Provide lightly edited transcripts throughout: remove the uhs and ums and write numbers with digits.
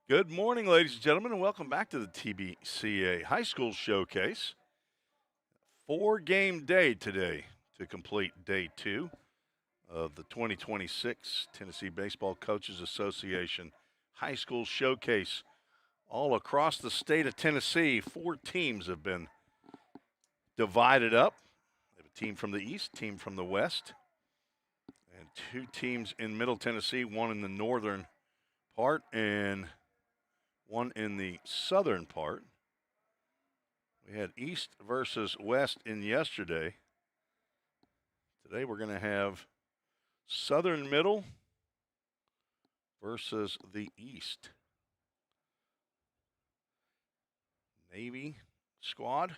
Good morning, ladies and gentlemen, and welcome back to the TBCA High School Showcase. 4-game day today to complete day 2 of the 2026 Tennessee Baseball Coaches Association High School Showcase. All across the state of Tennessee, 4 teams have been divided up. They have a team from the east, team from the west, and 2 teams in Middle Tennessee, one in the northern part and one in the southern part. We had East versus West in yesterday. Today we're going to have Southern Middle versus the East. Navy squad,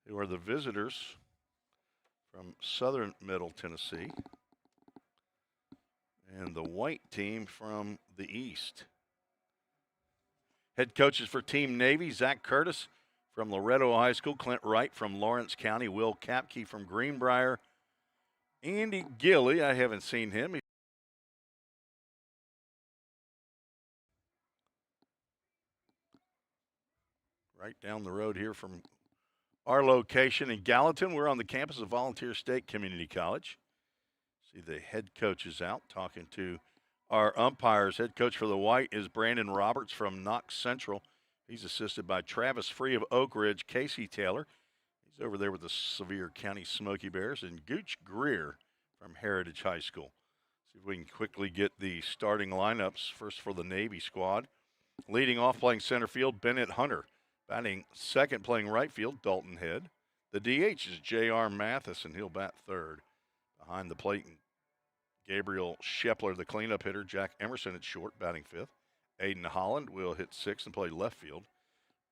who are the visitors from Southern Middle Tennessee, and the white team from the East. Head coaches for Team Navy, Zach Curtis from Loretto High School, Clint Wright from Lawrence County, Will Kapke from Greenbrier, Andy Gilly, I haven't seen him. Right down the road here from our location in Gallatin. We're on the campus of Volunteer State Community College. See the head coaches out talking to our umpires. Head coach for the White is Brandon Roberts from Knox Central. He's assisted by Travis Free of Oak Ridge, Casey Taylor. He's over there with the Sevier County Smoky Bears, and Gooch Greer from Heritage High School. See if we can quickly get the starting lineups. First for the Navy squad. Leading off playing center field, Bennett Hunter. Batting second playing right field, Dalton Head. The DH is J.R. Matheson. He'll bat third. Behind the plate, Gabriel Shepler, the cleanup hitter. Jack Emerson at short, batting fifth. Aiden Holland will hit sixth and play left field.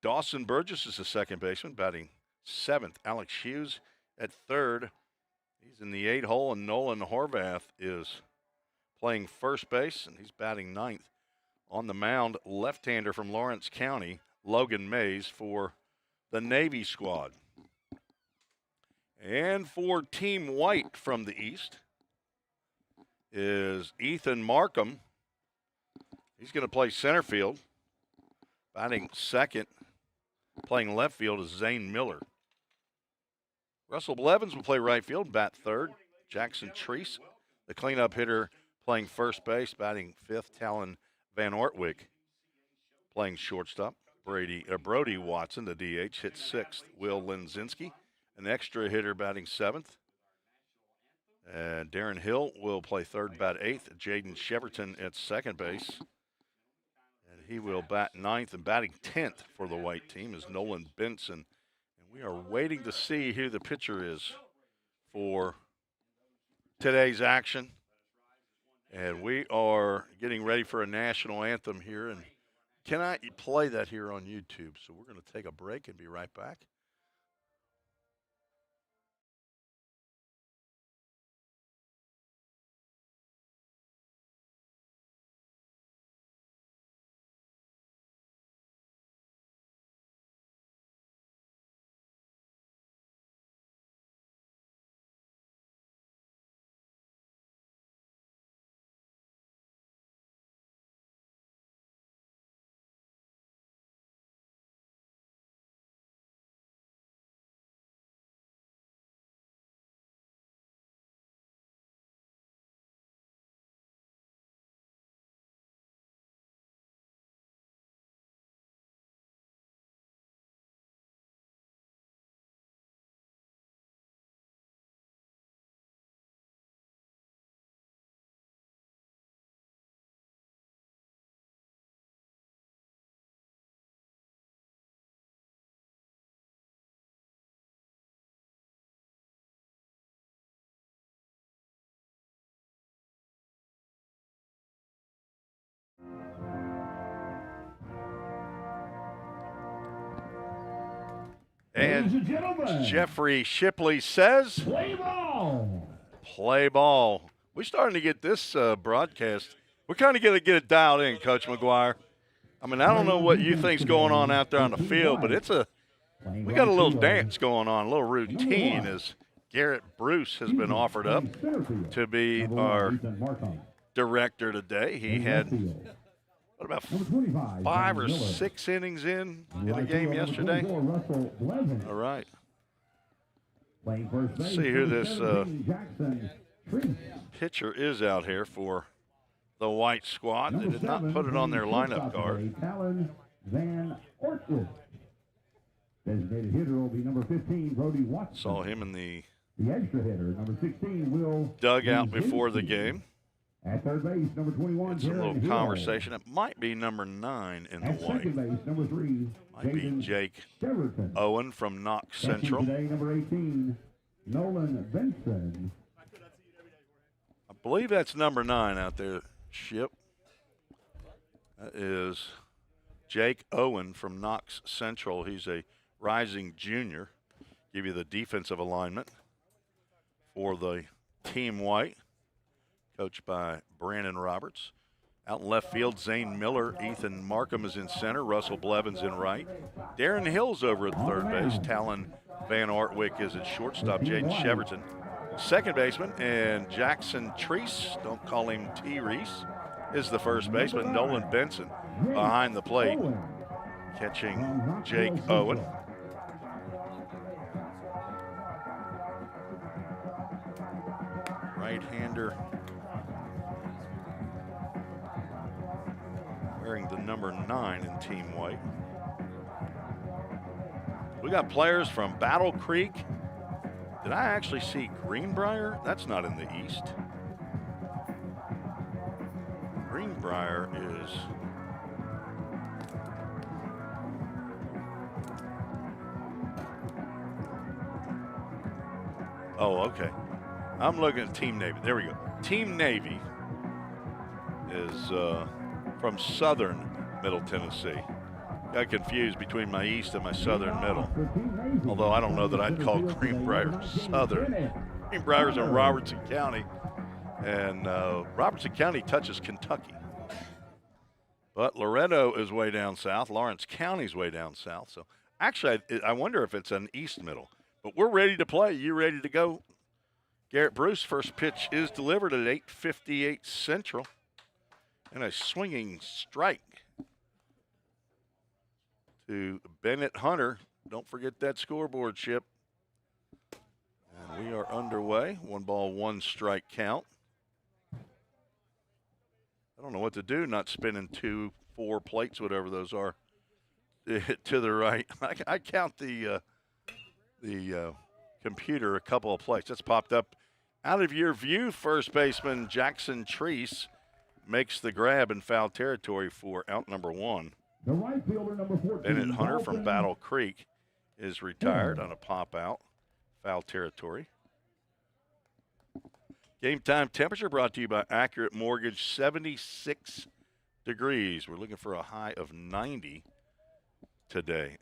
Dawson Burgess is the second baseman, batting seventh. Alex Hughes at third. He's in the 8 hole, and Nolan Horvath is playing first base, and he's batting ninth. On the mound, left-hander from Lawrence County, Logan Mays for the Navy squad. And for Team White from the East is Ethan Markham. He's going to play center field. Batting second, playing left field is Zane Miller. Russell Blevins will play right field, bat third. Jackson Treese, the cleanup hitter, playing first base, batting fifth. Talon Van Ortwig playing shortstop. Brody Watson, the DH, hits sixth. Will Linzinski, an extra hitter, batting seventh. And Darren Hill will play third, bat eighth. Jaden Sheverton at second base. And he will bat ninth, and batting 10th for the white team is Nolan Benson. And we are waiting to see who the pitcher is for today's action. And we are getting ready for a national anthem here, and cannot play that here on YouTube. So we're going to take a break and be right back. And Jeffrey Shipley says, play ball. Play ball. We're starting to get this broadcast. We're kind of going to get it dialed in, Coach McGuire. I mean, I don't know what you think's going on out there on the field, but we got a little dance going on, a little routine as Garrett Bruce has been offered up to be our director today. He had what about Number 25, 5 Zane or Miller. 6 innings in the Right game field, number yesterday? 24, Russell Blevins. All right. Playing first Let's base, see who number this 17, Jackson Treese. pitcher is out here for the white squad. They Number did not 7, put it on their playing lineup shortstop card. today, Talon Van Ortwood. Designated hitter will be number 15, Brody Watson. Saw him in the The extra hitter, number 16, Will dugout Brzezinski. before the game. At third base, number 21, It's a little Darren Hill. conversation. It might be number 9 in the At white. second base, number 3, Might be Jaden Jake Sheraton. Owen from Knox Catching Central. today, number 18, Nolan Benson. I believe that's number 9 out there, Ship. That is Jake Owen from Knox Central. He's a rising junior. Give you the defensive alignment for the team white, coached by Brandon Roberts. Out in left field, Zane Miller, Ethan Markham is in center, Russell Blevins in right. Darren Hill's over at third base. Talon Van Ortwick is at shortstop. Jaden Sheverton, second baseman, and Jackson Treese, don't call him T. Reese, is the first baseman. Nolan Benson behind the plate, catching Jake Owen. Right-hander wearing the number 9 in team white. We got players from Battle Creek. Did I actually see Greenbrier? That's not in the east. Greenbrier is okay. I'm looking at Team Navy. There we go. Team Navy is from southern Middle Tennessee. Got confused between my east and my southern middle. Although I don't know that I'd call Greenbrier southern. Greenbrier's in Robertson County, and Robertson County touches Kentucky. But Loretto is way down south. Lawrence County's way down south. So actually, I wonder if it's an east middle. But we're ready to play. You ready to go? Garrett Bruce, first pitch is delivered at 8:58 Central. And a swinging strike to Bennett Hunter. Don't forget that scoreboard, Chip. And we are underway. 1-1 count. I don't know what to do, not spinning 2, 4 plates, whatever those are, to the right. I count the computer a couple of plates. That's popped up out of your view. First baseman Jackson Treese makes the grab in foul territory for out number 1. The right fielder, number 14, Bennett Hunter from Dalton Battle Creek is retired on a pop out, foul territory. Game time temperature brought to you by Accurate Mortgage, 76 degrees. We're looking for a high of 90 today.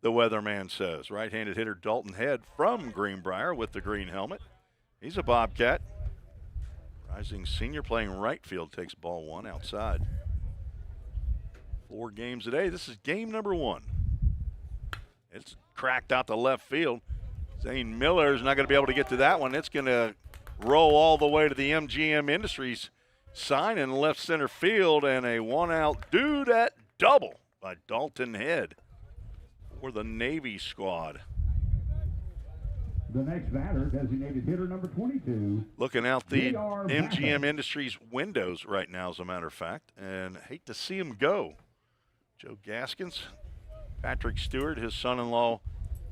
The weatherman says. Right-handed hitter Dalton Head from Greenbrier with the green helmet. He's a Bobcat. Rising senior playing right field, takes ball 1 outside. 4 games a day. This is game number 1. It's cracked out to left field. Zane Miller is not going to be able to get to that one. It's going to roll all the way to the MGM Industries sign in left center field, and a 1-out dudette double by Dalton Head for the Navy squad. The next batter, designated hitter number 22. Looking out the MGM Industries windows right now, as a matter of fact, and hate to see him go. Joe Gaskins, Patrick Stewart, his son-in-law,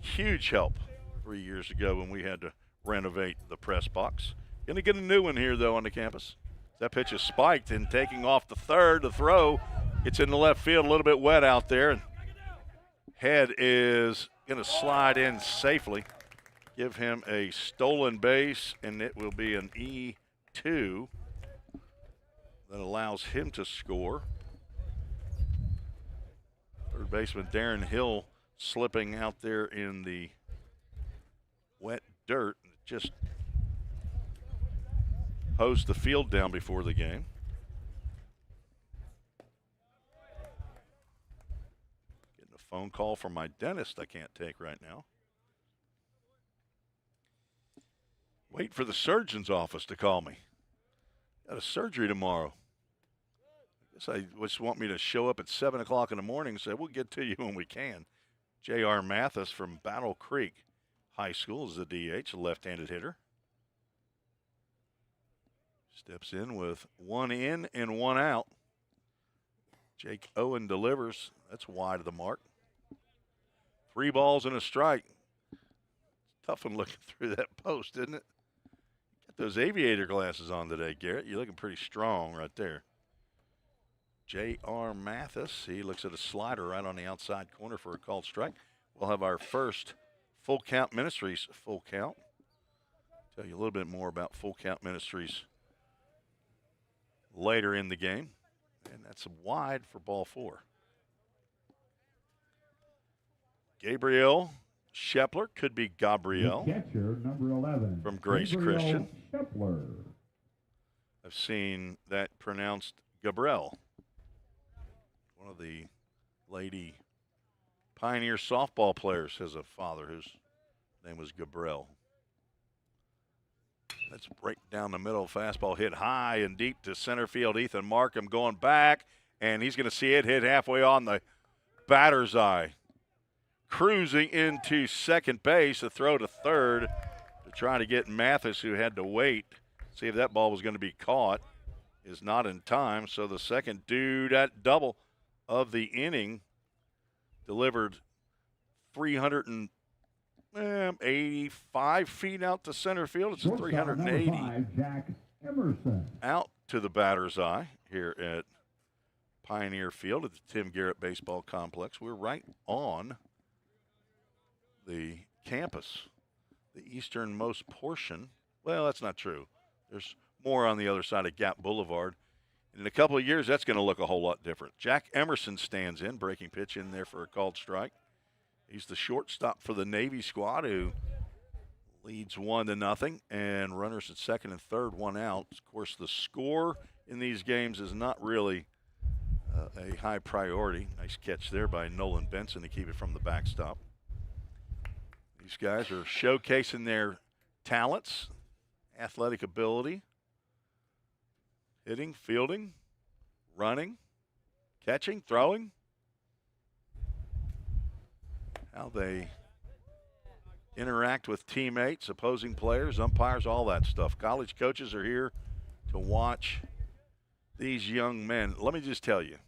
huge help 3 years ago when we had to renovate the press box. Going to get a new one here, though, on the campus. That pitch is spiked and taking off the third. The throw gets in the left field, a little bit wet out there. And Head is going to slide in safely. Give him a stolen base, and it will be an E2 that allows him to score. Third baseman Darren Hill slipping out there in the wet dirt. Just hosed the field down before the game. Getting a phone call from my dentist I can't take right now. Wait for the surgeon's office to call me. Got a surgery tomorrow. Guess I just want me to show up at 7 o'clock in the morning and say, we'll get to you when we can. J.R. Mathis from Battle Creek High School is the DH, a left-handed hitter. Steps in with one in and one out. Jake Owen delivers. That's wide of the mark. 3 balls and a strike. Tough one looking through that post, isn't it? Got those aviator glasses on today, Garrett. You're looking pretty strong right there. J.R. Mathis, he looks at a slider right on the outside corner for a called strike. We'll have our first Full Count Ministries full count. Tell you a little bit more about Full Count Ministries later in the game. And that's wide for ball 4. Gabriel Shepler, could be Gabriel. The catcher, number 11. From Grace Gabriel Christian. Shepler. I've seen that pronounced Gabriel. One of the Lady Pioneer softball players has a father whose name was Gabriel. That's right down the middle. Fastball hit high and deep to center field. Ethan Markham going back, and he's going to see it hit halfway on the batter's eye. Cruising into second base, a throw to third to try to get Mathis, who had to wait, see if that ball was going to be caught. Is not in time, so the second dude at double of the inning delivered 385 feet out to center field. It's a 380 Jack Emerson. out to the batter's eye here at Pioneer Field at the Tim Garrett Baseball Complex. We're right on the campus, the easternmost portion. Well, that's not true. There's more on the other side of Gap Boulevard. In a couple of years, that's going to look a whole lot different. Jack Emerson stands in, breaking pitch in there for a called strike. He's the shortstop for the Navy squad who leads 1-0, and runners at second and third, one out. Of course, the score in these games is not really a high priority. Nice catch there by Nolan Benson to keep it from the backstop. These guys are showcasing their talents, athletic ability, hitting, fielding, running, catching, throwing. How they interact with teammates, opposing players, umpires, all that stuff. College coaches are here to watch these young men. Let me just tell you,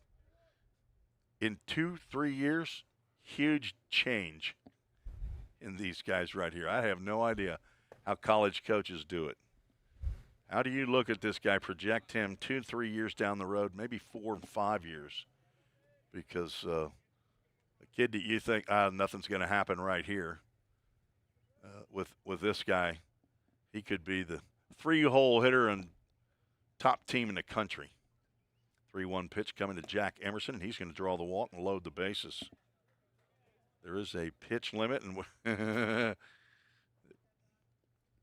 in 2-3 years, huge change in these guys right here. I have no idea how college coaches do it. How do you look at this guy, project him 2-3 years down the road, maybe 4 and 5 years? Because a kid that you think, nothing's going to happen right here, with this guy, he could be the 3-hole hitter and top team in the country. 3-1 pitch coming to Jack Emerson, and he's going to draw the walk and load the bases. There is a pitch limit, and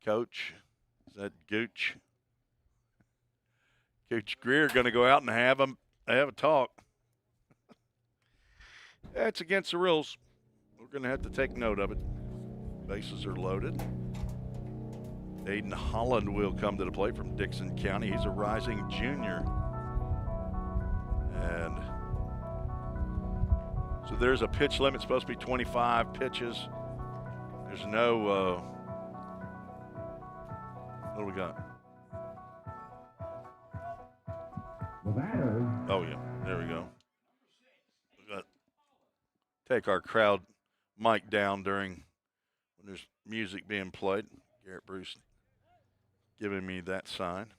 Coach, is that Gooch? Coach Greer going to go out and have a talk. That's against the rules. We're going to have to take note of it. Bases are loaded. Aiden Holland will come to the plate from Dixon County. He's a rising junior. And so there's a pitch limit, supposed to be 25 pitches. There's no, what do we got? The batter. Oh, yeah, there we go. We got take our crowd mic down during when there's music being played. Garrett Bruce giving me that sign.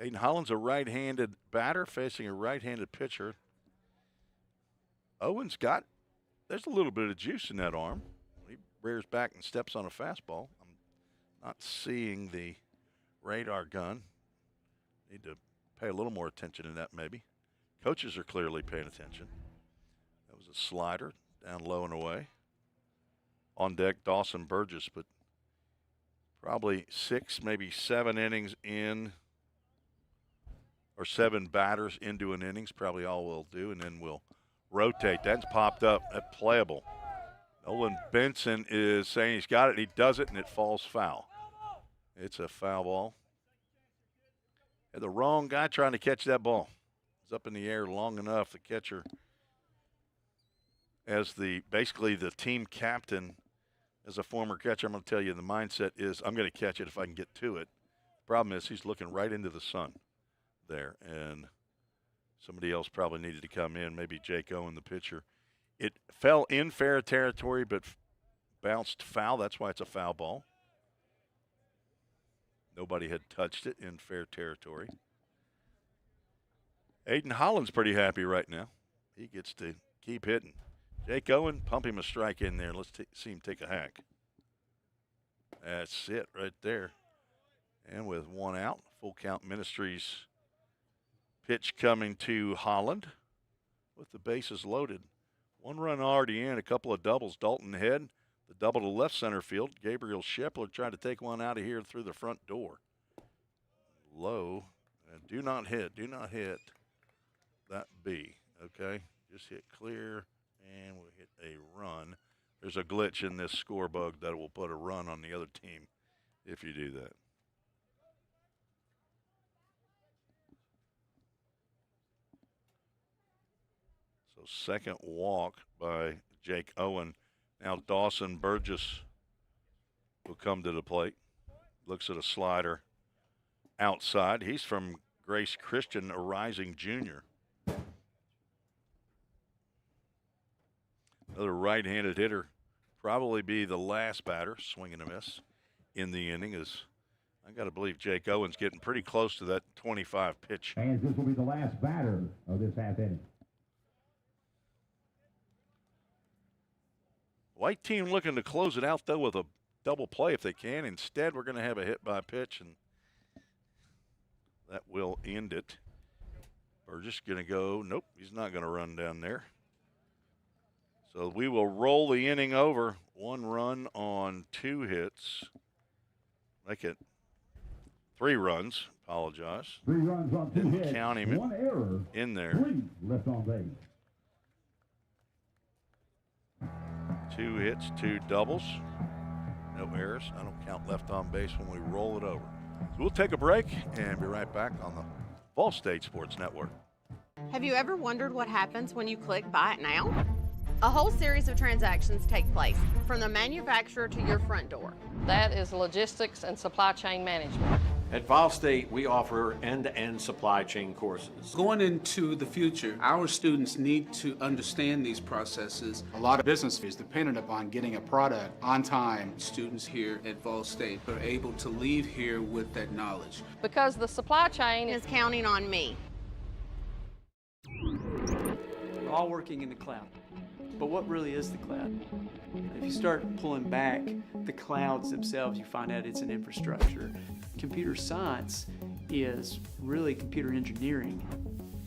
Aiden Holland's a right-handed batter facing a right-handed pitcher. Owen's there's a little bit of juice in that arm. He rears back and steps on a fastball. I'm not seeing the radar gun. Need to pay a little more attention to that maybe. Coaches are clearly paying attention. That was a slider down low and away. On deck, Dawson Burgess, but probably 6, maybe 7 innings in, or 7 batters into an innings, probably all we'll do, and then we'll rotate. That's popped up. That's playable. Nolan Benson is saying he's got it, and he does it, and it falls foul. It's a foul ball. Had the wrong guy trying to catch that ball. was up in the air long enough. The catcher, as basically the team captain, as a former catcher, I'm going to tell you the mindset is I'm going to catch it if I can get to it. Problem is he's looking right into the sun there, and somebody else probably needed to come in, maybe Jake Owen, the pitcher. It fell in fair territory, but bounced foul. That's why it's a foul ball. Nobody had touched it in fair territory. Aiden Holland's pretty happy right now. He gets to keep hitting. Jake Owen, pump him a strike in there. Let's see him take a hack. That's it right there. And with one out, full count Ministries pitch coming to Holland with the bases loaded. One run already in, a couple of doubles. Dalton Head, the double to left center field. Gabriel Shepler tried to take one out of here through the front door. Low. And do not hit that B. Okay? Just hit clear, and we'll hit a run. There's a glitch in this score bug that will put a run on the other team if you do that. So second walk by Jake Owen. Now Dawson Burgess will come to the plate. Looks at a slider outside. He's from Grace Christian, a rising junior. Another right-handed hitter. Probably be the last batter, swing and a miss, in the inning. I got to believe Jake Owen's getting pretty close to that 25 pitch. And this will be the last batter of this half inning. White team looking to close it out, though, with a double play if they can. Instead, we're going to have a hit by pitch, and that will end it. Burgess going to go. Nope, he's not going to run down there. So we will roll the inning over. 1 run on 2 hits. Make it 3 runs. Apologize. 3 runs on 2 hits. Count him 1 error. In there. 3 left on base. 2 hits, 2 doubles. No errors. I don't count left on base when we roll it over. So we'll take a break and be right back on the Ball State Sports Network. Have you ever wondered what happens when you click Buy It Now? A whole series of transactions take place, from the manufacturer to your front door. That is logistics and supply chain management. At Vol State, we offer end-to-end supply chain courses. Going into the future, our students need to understand these processes. A lot of business is dependent upon getting a product on time. Students here at Vol State are able to leave here with that knowledge. Because the supply chain Is counting on me. We're all working in the cloud. But what really is the cloud? If you start pulling back the clouds themselves, you find out it's an infrastructure. Computer science is really computer engineering.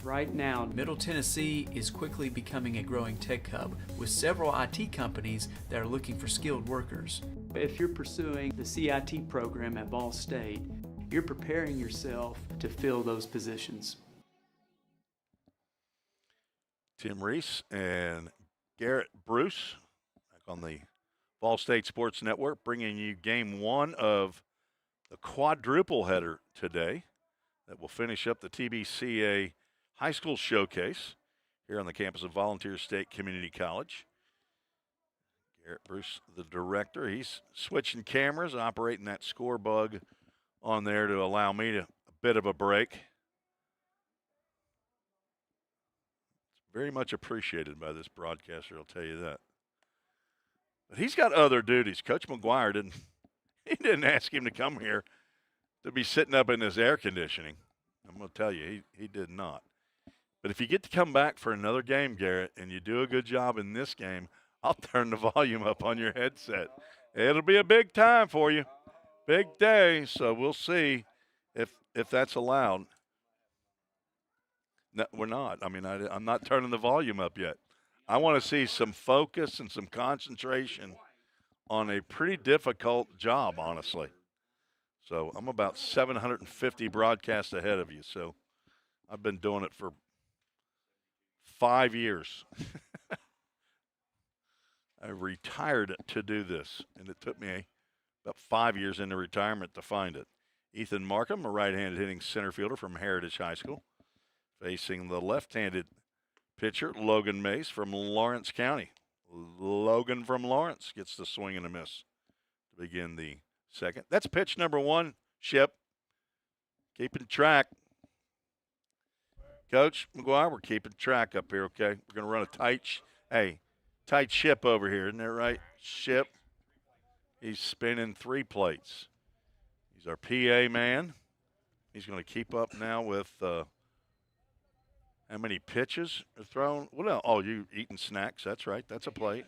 Right now, Middle Tennessee is quickly becoming a growing tech hub with several IT companies that are looking for skilled workers. if you're pursuing the CIT program at Ball State, you're preparing yourself to fill those positions. Tim Reese and Garrett Bruce back on the Ball State Sports Network, bringing you game 1 of the quadruple header today that will finish up the TBCA High School Showcase here on the campus of Volunteer State Community College. Garrett Bruce, the director, he's switching cameras, operating that score bug on there to allow me a bit of a break. It's very much appreciated by this broadcaster, I'll tell you that. But he's got other duties. Coach McGuire didn't ask him to come here to be sitting up in his air conditioning. I'm going to tell you, he did not. But if you get to come back for another game, Garrett, and you do a good job in this game, I'll turn the volume up on your headset. It'll be a big time for you. Big day, so we'll see if that's allowed. No, we're not. I mean, I'm not turning the volume up yet. I want to see some focus and some concentration on a pretty difficult job, honestly. So I'm about 750 broadcasts ahead of you. So I've been doing it for 5 years. I retired to do this, and it took me about 5 years into retirement to find it. Ethan Markham, a right-handed hitting center fielder from Heritage High School. facing the left-handed pitcher, Logan Mace from Lawrence County. Logan from Lawrence gets the swing and a miss to begin the second. That's pitch number 1, Ship. Keeping track. Coach McGuire, we're keeping track up here, okay? We're going to run a tight ship over here. Isn't that right? Ship. He's spinning 3 plates. He's our PA man. He's going to keep up now with how many pitches are thrown. What else? Oh, you eating snacks. That's right. That's a plate.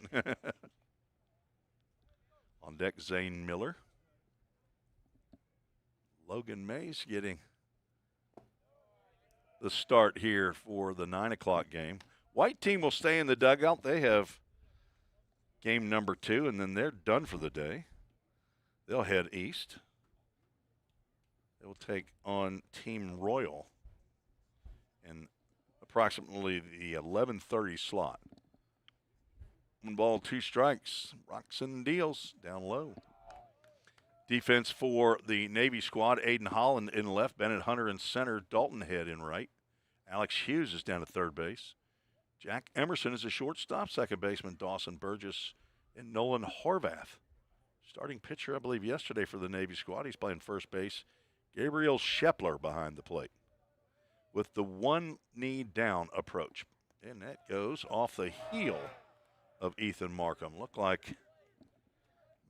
On deck, Zane Miller. Logan Mays getting the start here for the 9 o'clock game. White team will stay in the dugout. They have game number 2, and then they're done for the day. They'll head east. They will take on Team Royal in approximately the 11:30 slot. 1 ball, 2 strikes. Roxon deals down low. Defense for the Navy squad, Aiden Holland in left, Bennett Hunter in center, Dalton Head in right. Alex Hughes is down at third base. Jack Emerson is a shortstop, second baseman Dawson Burgess and Nolan Horvath. Starting pitcher, I believe, yesterday for the Navy squad. He's playing first base. Gabriel Shepler behind the plate with the 1 knee down approach. And that goes off the heel of Ethan Markham. Looked like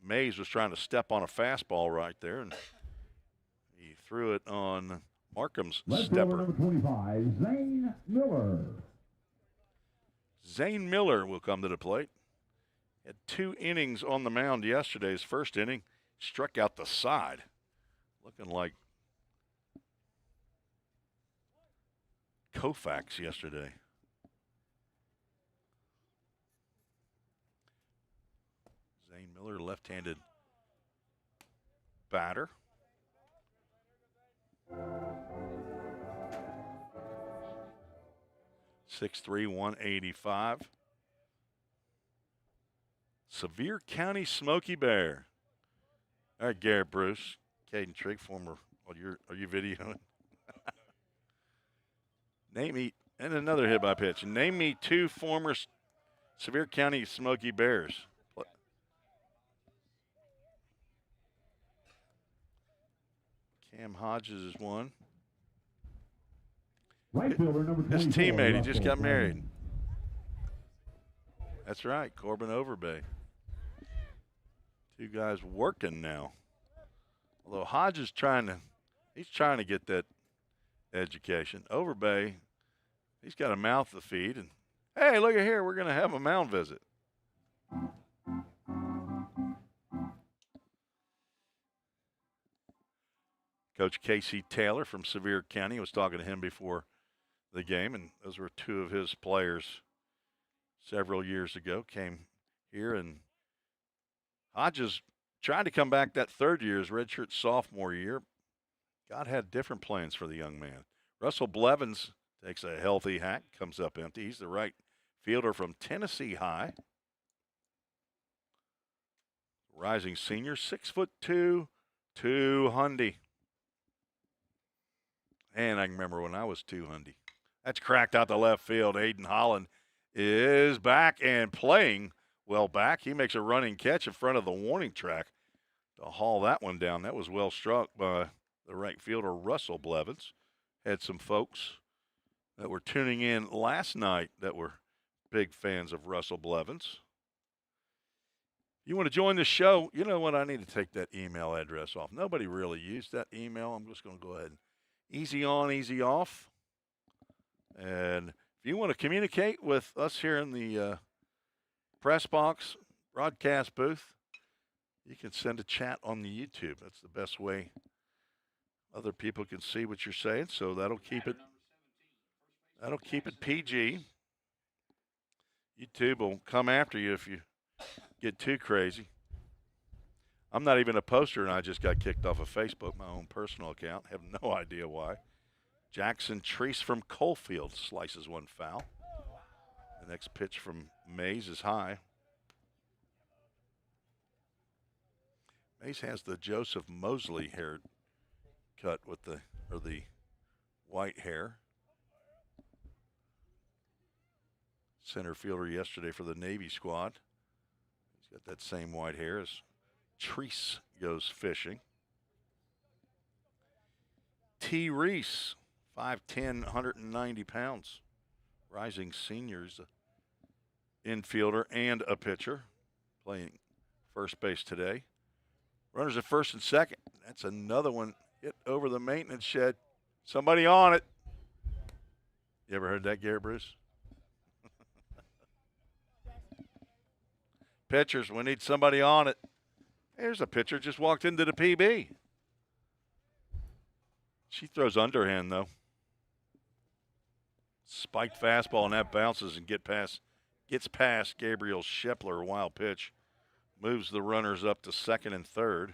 Mays was trying to step on a fastball right there, and he threw it on Markham's Left stepper. fielder number 25, Zane Miller. Zane Miller will come to the plate. Had 2 innings on the mound yesterday. His first inning, struck out the side. Looking like Koufax yesterday. Zane Miller, left-handed batter. .6'3", 185. Sevier County Smoky Bear. All right, Garrett Bruce, Caden Trigg, former. Are you videoing? Name me, and another hit by pitch. Name me 2 former Sevier County Smoky Bears. Cam Hodges is one. Right fielder number 24. His teammate, he just got Russell married. That's right, Corbin Overbay. 2 guys working now. Although Hodges he's trying to get that education. Overbay, he's got a mouth to feed, and hey, look at here, we're going to have a mound visit. Coach Casey Taylor from Sevier County, was talking to him before the game, and those were 2 of his players several years ago, came here, and Hodges tried to come back that 3rd year, his redshirt sophomore year. God had different plans for the young man. Russell Blevins takes a healthy hack, comes up empty. He's the right fielder from Tennessee High. Rising senior, 6'2", 200. And I can remember when I was 200. That's cracked out to left field. Aiden Holland is back and playing well back. He makes a running catch in front of the warning track to haul that one down. That was well struck by the right fielder, Russell Blevins. Had some folks that were tuning in last night that were big fans of Russell Blevins. You want to join the show? You know what? I need to take that email address off. Nobody really used that email. I'm just going to go ahead and easy on, easy off. And if you want to communicate with us here in the press box broadcast booth, you can send a chat on the YouTube. That's the best way other people can see what you're saying. So that'll keep it PG. YouTube will come after you if you get too crazy. I'm not even a poster, and I just got kicked off of Facebook, my own personal account. Have no idea why. Jackson Treese from Coalfield slices one foul. The next pitch from Mays is high. Mays has the Joseph Mosley hair cut with the white hair. center fielder yesterday for the Navy squad. He's got that same white hair as Treese goes fishing. T. Reese, 5'10", 190 pounds. Rising seniors, infielder and a pitcher, playing first base today. Runners at first and second. That's another one hit over the maintenance shed. Somebody on it. You ever heard that, Garrett Bruce? Pitchers, we need somebody on it. Here's a pitcher just walked into the PB. She throws underhand, though. Spiked fastball, and that bounces and gets past Gabriel Schepler. Wild pitch. Moves the runners up to second and third.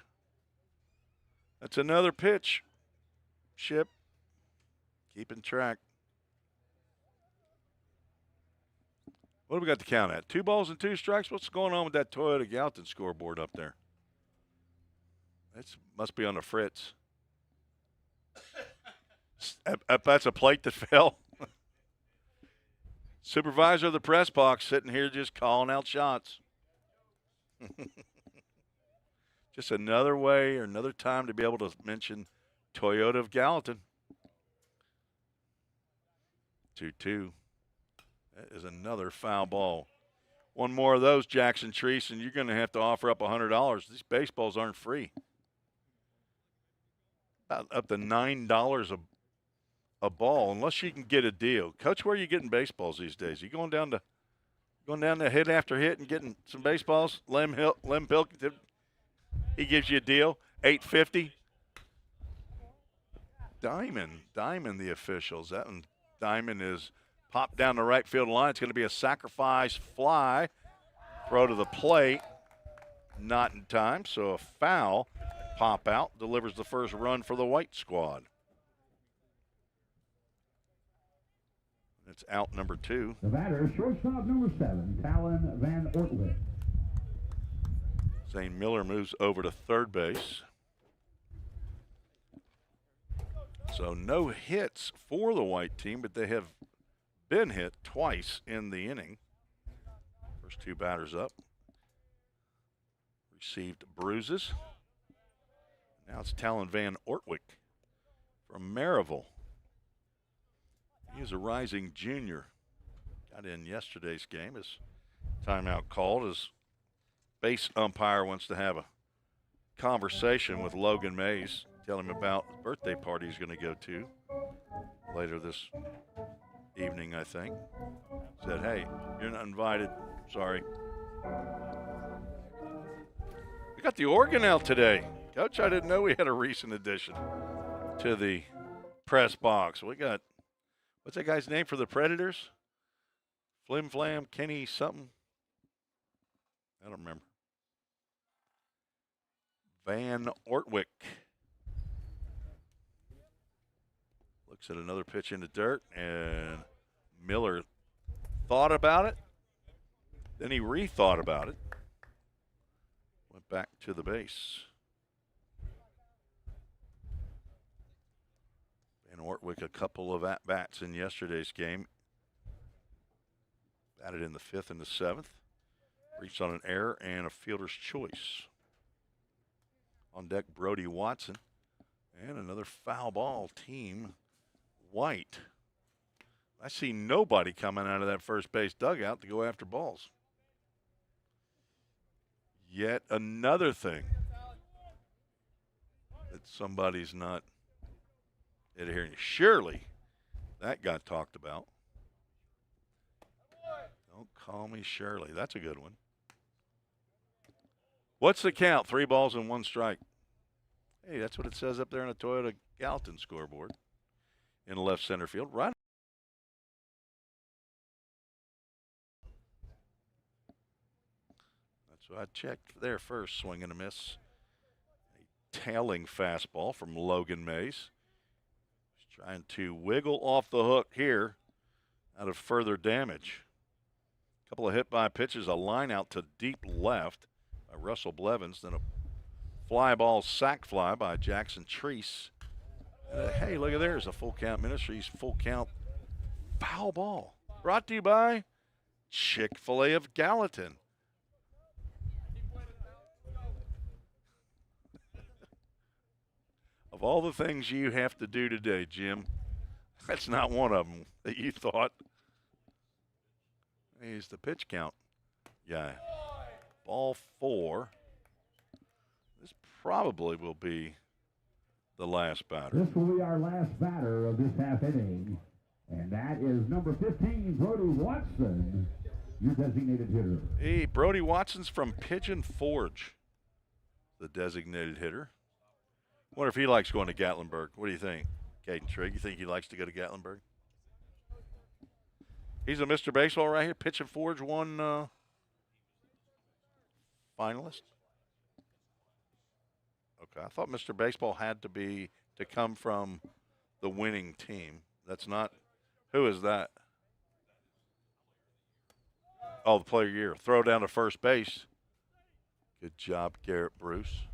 That's another pitch. Ship. Keeping track. What do we got to count at? 2 balls and 2 strikes? What's going on with that Toyota Gallatin scoreboard up there? That must be on the fritz. That's a plate that fell. Supervisor of the press box sitting here just calling out shots. Just another way or another time to be able to mention Toyota of Gallatin. 2-2. That is another foul ball. One more of those, Jackson Treese, and you're going to have to offer up $100. These baseballs aren't free. About up to $9 a ball, unless you can get a deal. Coach, where are you getting baseballs these days? Are you going down to hit after hit and getting some baseballs? Lem Pilkington, he gives you a deal, $8.50. Diamond, the officials. That one, Diamond is popped down the right field line. It's going to be a sacrifice fly. Throw to the plate. Not in time, so a foul. Pop out delivers the first run for the white squad. It's out number 2. The batter, shortstop number 7, Talon Van Ortlick. Zane Miller moves over to third base. So no hits for the white team, but they have been hit twice in the inning. First 2 batters up. Received bruises. Now it's Talon Van Ortwick from Maryville. He's a rising junior. Got in yesterday's game. His timeout called. His base umpire wants to have a conversation with Logan Mays. Tell him about the birthday party he's going to go to later this evening, I think. Said, hey, you're not invited. Sorry. We got the organ out today. Coach, I didn't know we had a recent addition to the press box. We got, what's that guy's name for the Predators? Flim Flam, Kenny something? I don't remember. Van Ortwick. Looks at another pitch in the dirt, and Miller thought about it. Then he rethought about it. Went back to the base. Van Ortwick, a couple of at-bats in yesterday's game. Batted in the 5th and the 7th. Reached on an error and a fielder's choice. On deck, Brody Watson. And another foul ball, team white. I see nobody coming out of that first base dugout to go after balls. Yet another thing that somebody's not adhering. Surely that got talked about. Don't call me Shirley. That's a good one. What's the count? 3 balls and 1 strike. Hey, that's what it says up there on the Toyota Gallatin scoreboard in the left center field. Right. That's what I checked there first. Swing and a miss. A tailing fastball from Logan Mays. He's trying to wiggle off the hook here out of further damage. A couple of hit by pitches, a line out to deep left by Russell Blevins, then a fly ball sac fly by Jackson Treese. Hey, look at there's a full count Ministries full count foul ball. Brought to you by Chick-fil-A of Gallatin. Of all the things you have to do today, Jim, that's not one of them that you thought. He's the pitch count guy. Ball 4. This probably will be the last batter. This will be our last batter of this half inning. And that is number 15, Brody Watson, your designated hitter. Hey, Brody Watson's from Pigeon Forge, the designated hitter. Wonder if he likes going to Gatlinburg. What do you think, Caden Trigg? You think he likes to go to Gatlinburg? He's a Mr. Baseball right here. Pigeon Forge won finalist. Okay, I thought Mr. Baseball had to come from the winning team. That's not. Who is that? Oh, the player of the year. Throw down to first base. Good job, Garrett Bruce.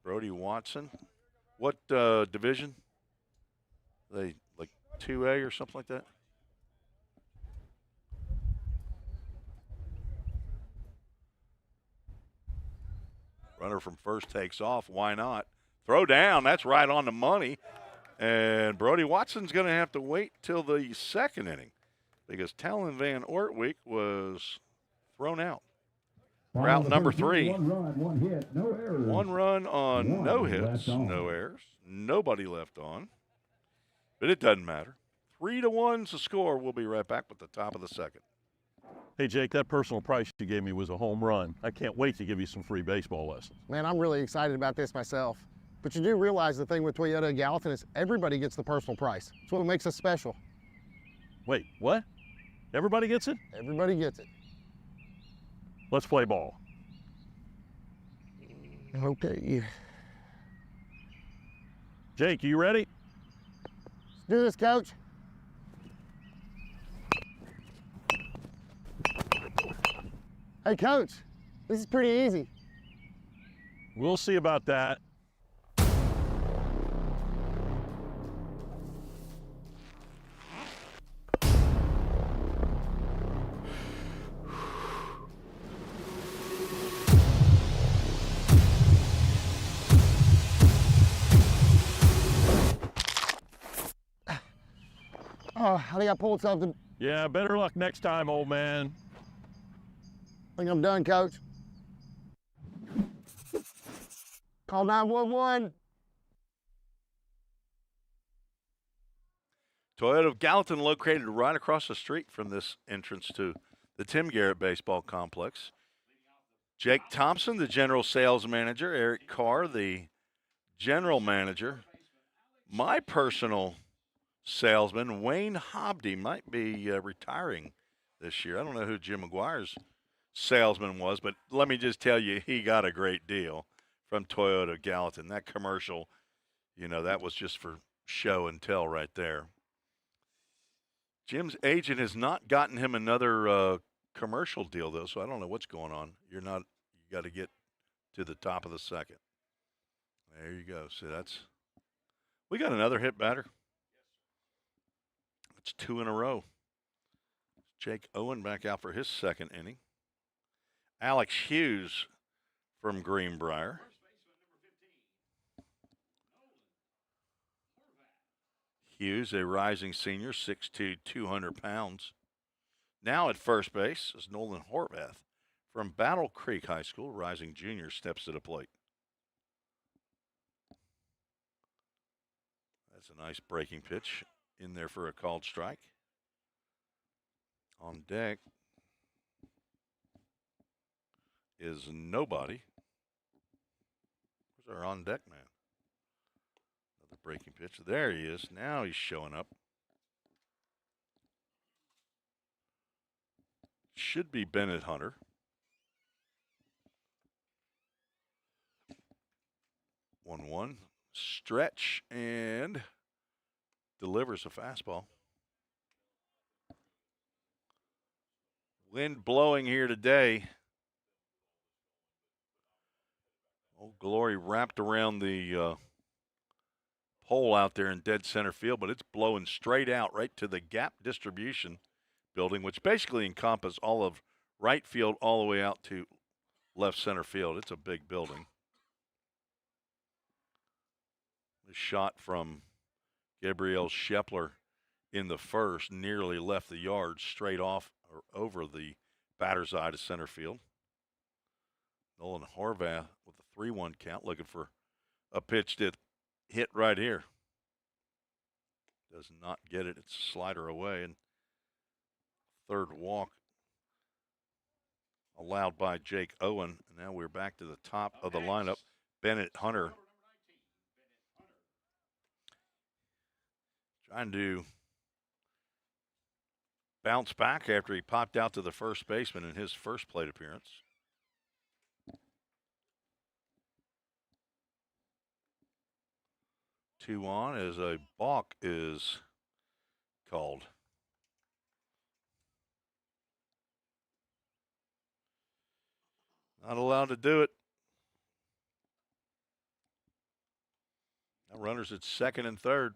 Brody Watson. What division? They like 2A or something like that? Runner from first takes off. Why not? Throw down. That's right on the money. And Brody Watson's going to have to wait till the second inning because Talon Van Ortwijk was thrown out. Route number 3. 1 run, 1 hit, no errors. 1 run on no hits, on. no errors. Nobody left on. But it doesn't matter. 3-1's the score. We'll be right back with the top of the second. Hey, Jake, that personal price you gave me was a home run. I can't wait to give you some free baseball lessons. Man, I'm really excited about this myself. But you do realize the thing with Toyota of Gallatin is everybody gets the personal price. It's what makes us special. Wait, what? Everybody gets it? Everybody gets it. Let's play ball. Okay. Jake, you ready? Let's do this, Coach. Hey, Coach, this is pretty easy. We'll see about that. Oh, I think I pulled something. Yeah, better luck next time, old man. I think I'm done, Coach. Call 911. Toyota of Gallatin located right across the street from this entrance to the Tim Garrett Baseball Complex. Jake Thompson, the general sales manager. Eric Carr, the general manager. My personal salesman, Wayne Hobdy, might be retiring this year. I don't know who Jim McGuire's salesman was, but let me just tell you, he got a great deal from Toyota Gallatin. That commercial, that was just for show and tell right there. Jim's agent has not gotten him another commercial deal, though, so I don't know what's going on. You got to get to the top of the second. There you go. So we got another hit batter. It's 2 in a row. Jake Owen back out for his second inning. Alex Hughes from Greenbrier. Hughes, a rising senior, 6'2", 200 pounds. Now at first base is Nolan Horvath from Battle Creek High School, rising junior, steps to the plate. That's a nice breaking pitch in there for a called strike. On deck is nobody. Where's our on deck man? Another breaking pitch. There he is. Now he's showing up. Should be Bennett Hunter. One stretch and delivers a fastball. Wind blowing here today. Old Glory wrapped around the pole out there in dead center field, but it's blowing straight out right to the gap distribution building, which basically encompasses all of right field all the way out to left center field. It's a big building. The shot from Gabriel Schepler in the first nearly left the yard straight off or over the batter's eye to center field. Nolan Horvath with a 3-1 count, looking for a pitch that hit right here. Does not get it. It's a slider away, and third walk allowed by Jake Owen. And now we're back to the top of the lineup. Bennett Hunter trying to bounce back after he popped out to the first baseman in his first plate appearance. Two on as a balk is called. Not allowed to do it. Now runners at second and third.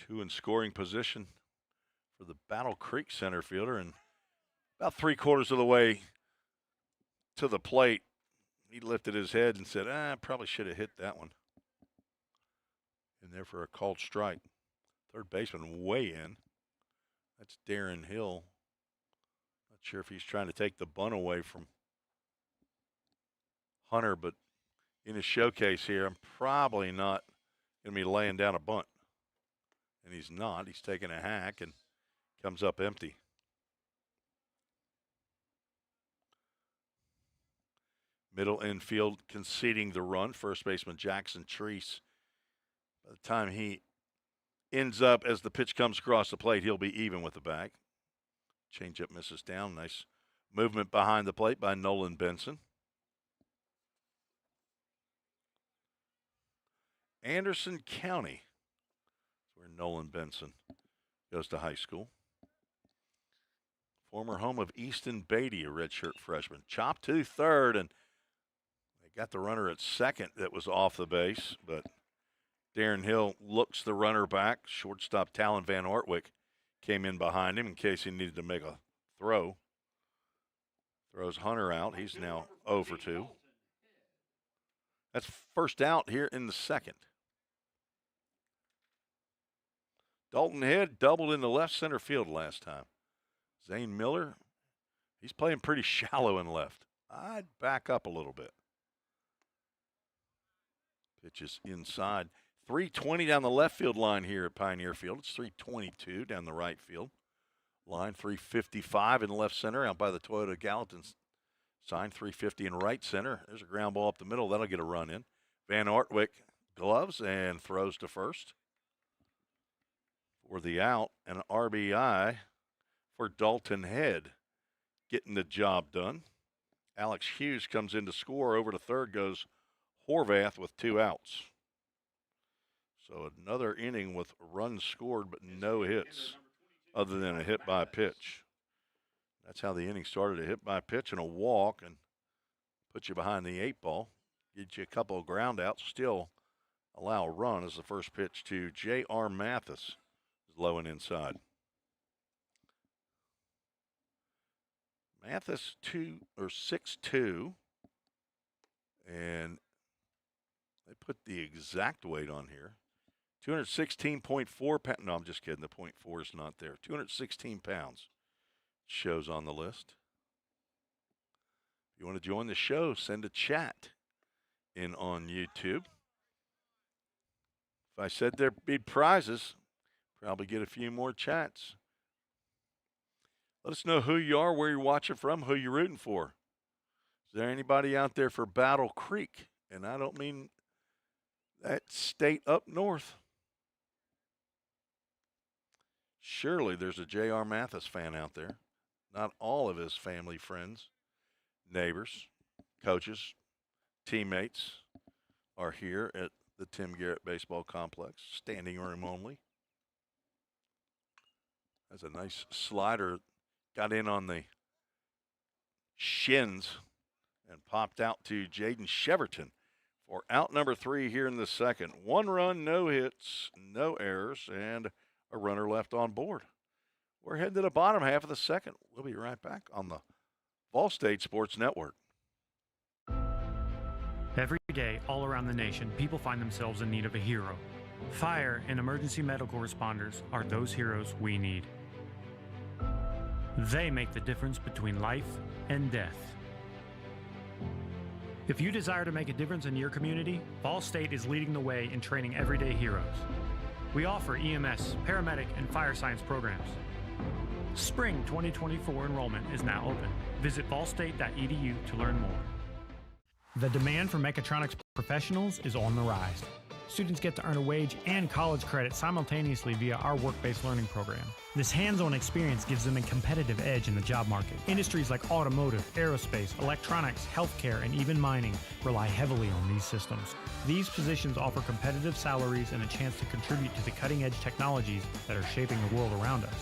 Two in scoring position for the Battle Creek center fielder, and about 3/4 of the way to the plate, he lifted his head and said, I probably should have hit that one. In there for a called strike. Third baseman way in. That's Darren Hill. Not sure if he's trying to take the bunt away from Hunter, but in his showcase here, I'm probably not going to be laying down a bunt. And he's not. He's taking a hack and comes up empty. Middle infield conceding the run. First baseman Jackson Treese. By the time he ends up as the pitch comes across the plate, he'll be even with the bag. Changeup misses down. Nice movement behind the plate by Nolan Benson. Anderson County, where Nolan Benson goes to high school. Former home of Easton Beatty, a redshirt freshman. Chop to third, and they got the runner at second that was off the base, but Darren Hill looks the runner back. Shortstop Talon Van Ortwick came in behind him in case he needed to make a throw. Throws Hunter out. He's now 0 for 2. That's first out here in the second. Dalton Head doubled in the left center field last time. Zane Miller, he's playing pretty shallow in left. I'd back up a little bit. Pitch is inside. 320 down the left field line here at Pioneer Field. It's 322 down the right field line. 355 in left center out by the Toyota Gallatin sign. 350 in right center. There's a ground ball up the middle. That'll get a run in. Van Ortwick gloves and throws to first for the out, and an RBI for Dalton Head, getting the job done. Alex Hughes comes in to score. Over to third goes Horvath with 2 outs. So another inning with runs scored but no hits other than a hit by pitch. That's how the inning started, a hit by pitch and a walk, and put you behind the 8 ball. Get you a couple of ground outs, still allow a run as the first pitch to J.R. Mathis is low and inside. Mathis 6'2", and they put the exact weight on here. 216.4 pounds. No, I'm just kidding. The .4 is not there. 216 pounds shows on the list. If you want to join the show, send a chat in on YouTube. If I said there'd be prizes, probably get a few more chats. Let us know who you are, where you're watching from, who you're rooting for. Is there anybody out there for Battle Creek? And I don't mean that state up north. Surely there's a J.R. Mathis fan out there. Not all of his family, friends, neighbors, coaches, teammates are here at the Tim Garrett Baseball Complex. Standing room only. That's a nice slider. Got in on the shins and popped out to Jaden Sheverton for out number 3 here in the second. 1 run, no hits, no errors, and a runner left on board. We're heading to the bottom half of the second. We'll be right back on the Ball State Sports Network. Every day, all around the nation, people find themselves in need of a hero. Fire and emergency medical responders are those heroes we need. They make the difference between life and death. If you desire to make a difference in your community, Ball State is leading the way in training everyday heroes. We offer EMS, paramedic, and fire science programs. Spring 2024 enrollment is now open. Visit ballstate.edu to learn more. The demand for mechatronics professionals is on the rise. Students get to earn a wage and college credit simultaneously via our work-based learning program. This hands-on experience gives them a competitive edge in the job market. Industries like automotive, aerospace, electronics, healthcare, and even mining rely heavily on these systems. These positions offer competitive salaries and a chance to contribute to the cutting-edge technologies that are shaping the world around us.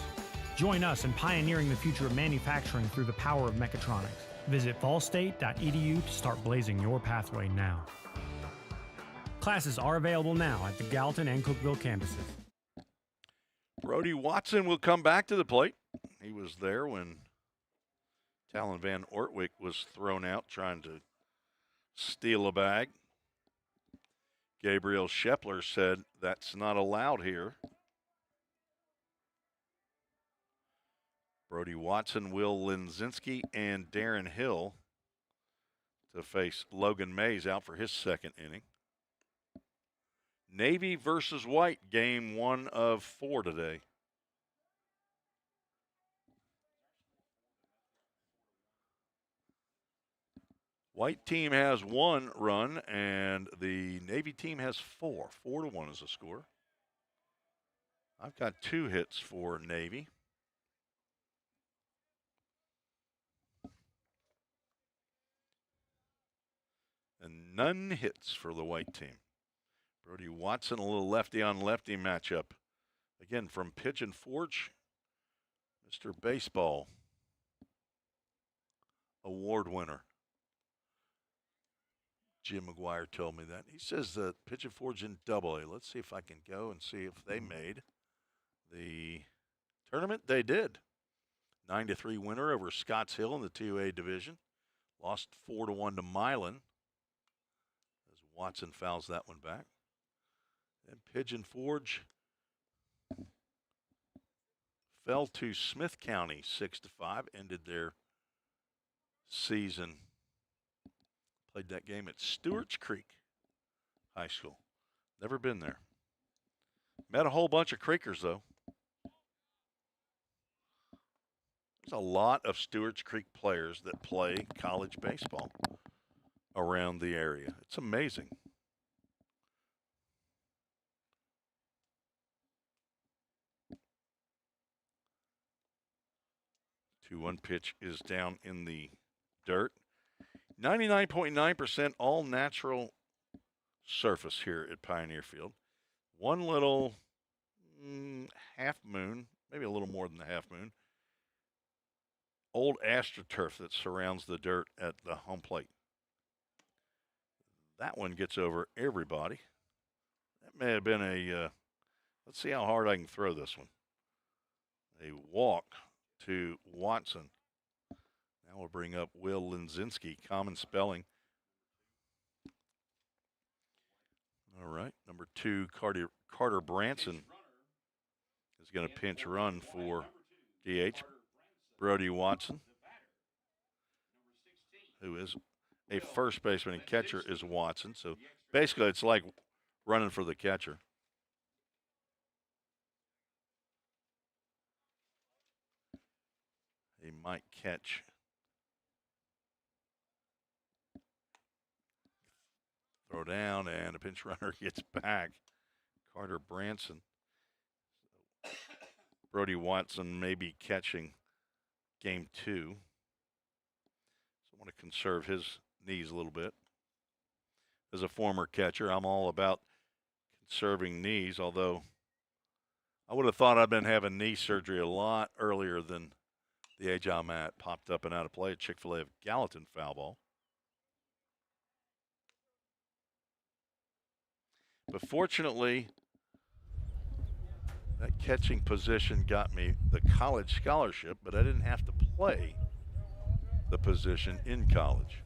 Join us in pioneering the future of manufacturing through the power of mechatronics. Visit ballstate.edu to start blazing your pathway now. Classes are available now at the Gallatin and Cookeville campuses. Brody Watson will come back to the plate. He was there when Talon Van Ortwick was thrown out trying to steal a bag. Gabriel Shepler said that's not allowed here. Brody Watson, Will Linzinski, and Darren Hill to face Logan Mays out for his second inning. Navy versus White, game 1 of 4 today. White team has 1 run, and the Navy team has 4. 4-1 is the score. I've got 2 hits for Navy. And none hits for the White team. Brody Watson, a little lefty-on-lefty matchup. Again, from Pigeon Forge, Mr. Baseball award winner. Jim McGuire told me that. He says that Pigeon Forge in AA. Let's see if I can go and see if they made the tournament. They did. 9-3 winner over Scotts Hill in the 2A division. Lost 4-1 to Milan as Watson fouls that one back. And Pigeon Forge fell to Smith County 6-5, ended their season. Played that game at Stewart's Creek High School. Never been there. Met a whole bunch of Creekers, though. There's a lot of Stewart's Creek players that play college baseball around the area. It's amazing. 2-1 pitch is down in the dirt. 99.9% all natural surface here at Pioneer Field. One little half moon, maybe a little more than a half moon, old AstroTurf that surrounds the dirt at the home plate. That one gets over everybody. That may have been a, let's see how hard I can throw this one. A walk to Watson. Now we'll bring up Will Linzinski, common spelling. All right, number 2, Carter Branson is going to pinch run for DH. Brody Watson, who is a first baseman and catcher, is Watson. So basically it's like running for the catcher. He might catch. Throw down, and a pinch runner gets back. Carter Branson. Brody Watson may be catching game 2. So I want to conserve his knees a little bit. As a former catcher, I'm all about conserving knees, although I would have thought I'd been having knee surgery a lot earlier than the age I'm at. Popped up and out of play at Chick-fil-A of Gallatin, foul ball. But fortunately, that catching position got me the college scholarship, but I didn't have to play the position in college.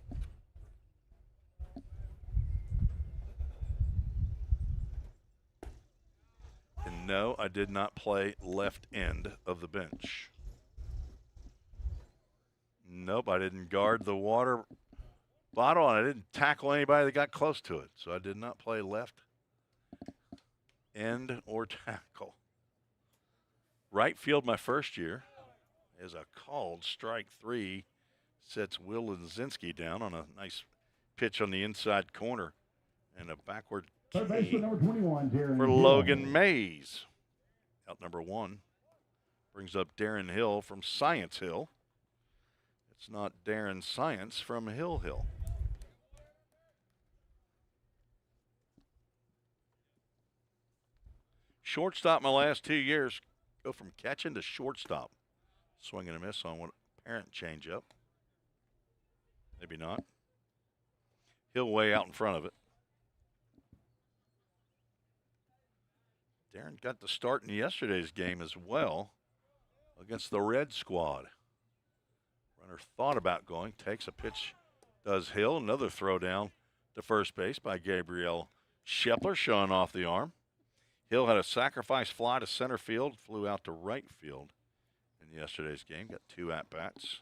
And no, I did not play left end of the bench. Nope, I didn't guard the water bottle, and I didn't tackle anybody that got close to it. So I did not play left end or tackle. Right field my first year is a called strike 3. Sets Will Linzinski down on a nice pitch on the inside corner. And a backward key for Logan Mays. Out number 1. Brings up Darren Hill from Science Hill. It's not Darren Science from Hill Hill. Shortstop my last 2 years. Go from catching to shortstop. Swing and a miss on one apparent changeup. Maybe not. Hill way out in front of it. Darren got the start in yesterday's game as well against the Red Squad. Runner thought about going, takes a pitch, does Hill. Another throw down to first base by Gabriel Shepler, showing off the arm. Hill had a sacrifice fly to center field, flew out to right field in yesterday's game, got 2 at-bats.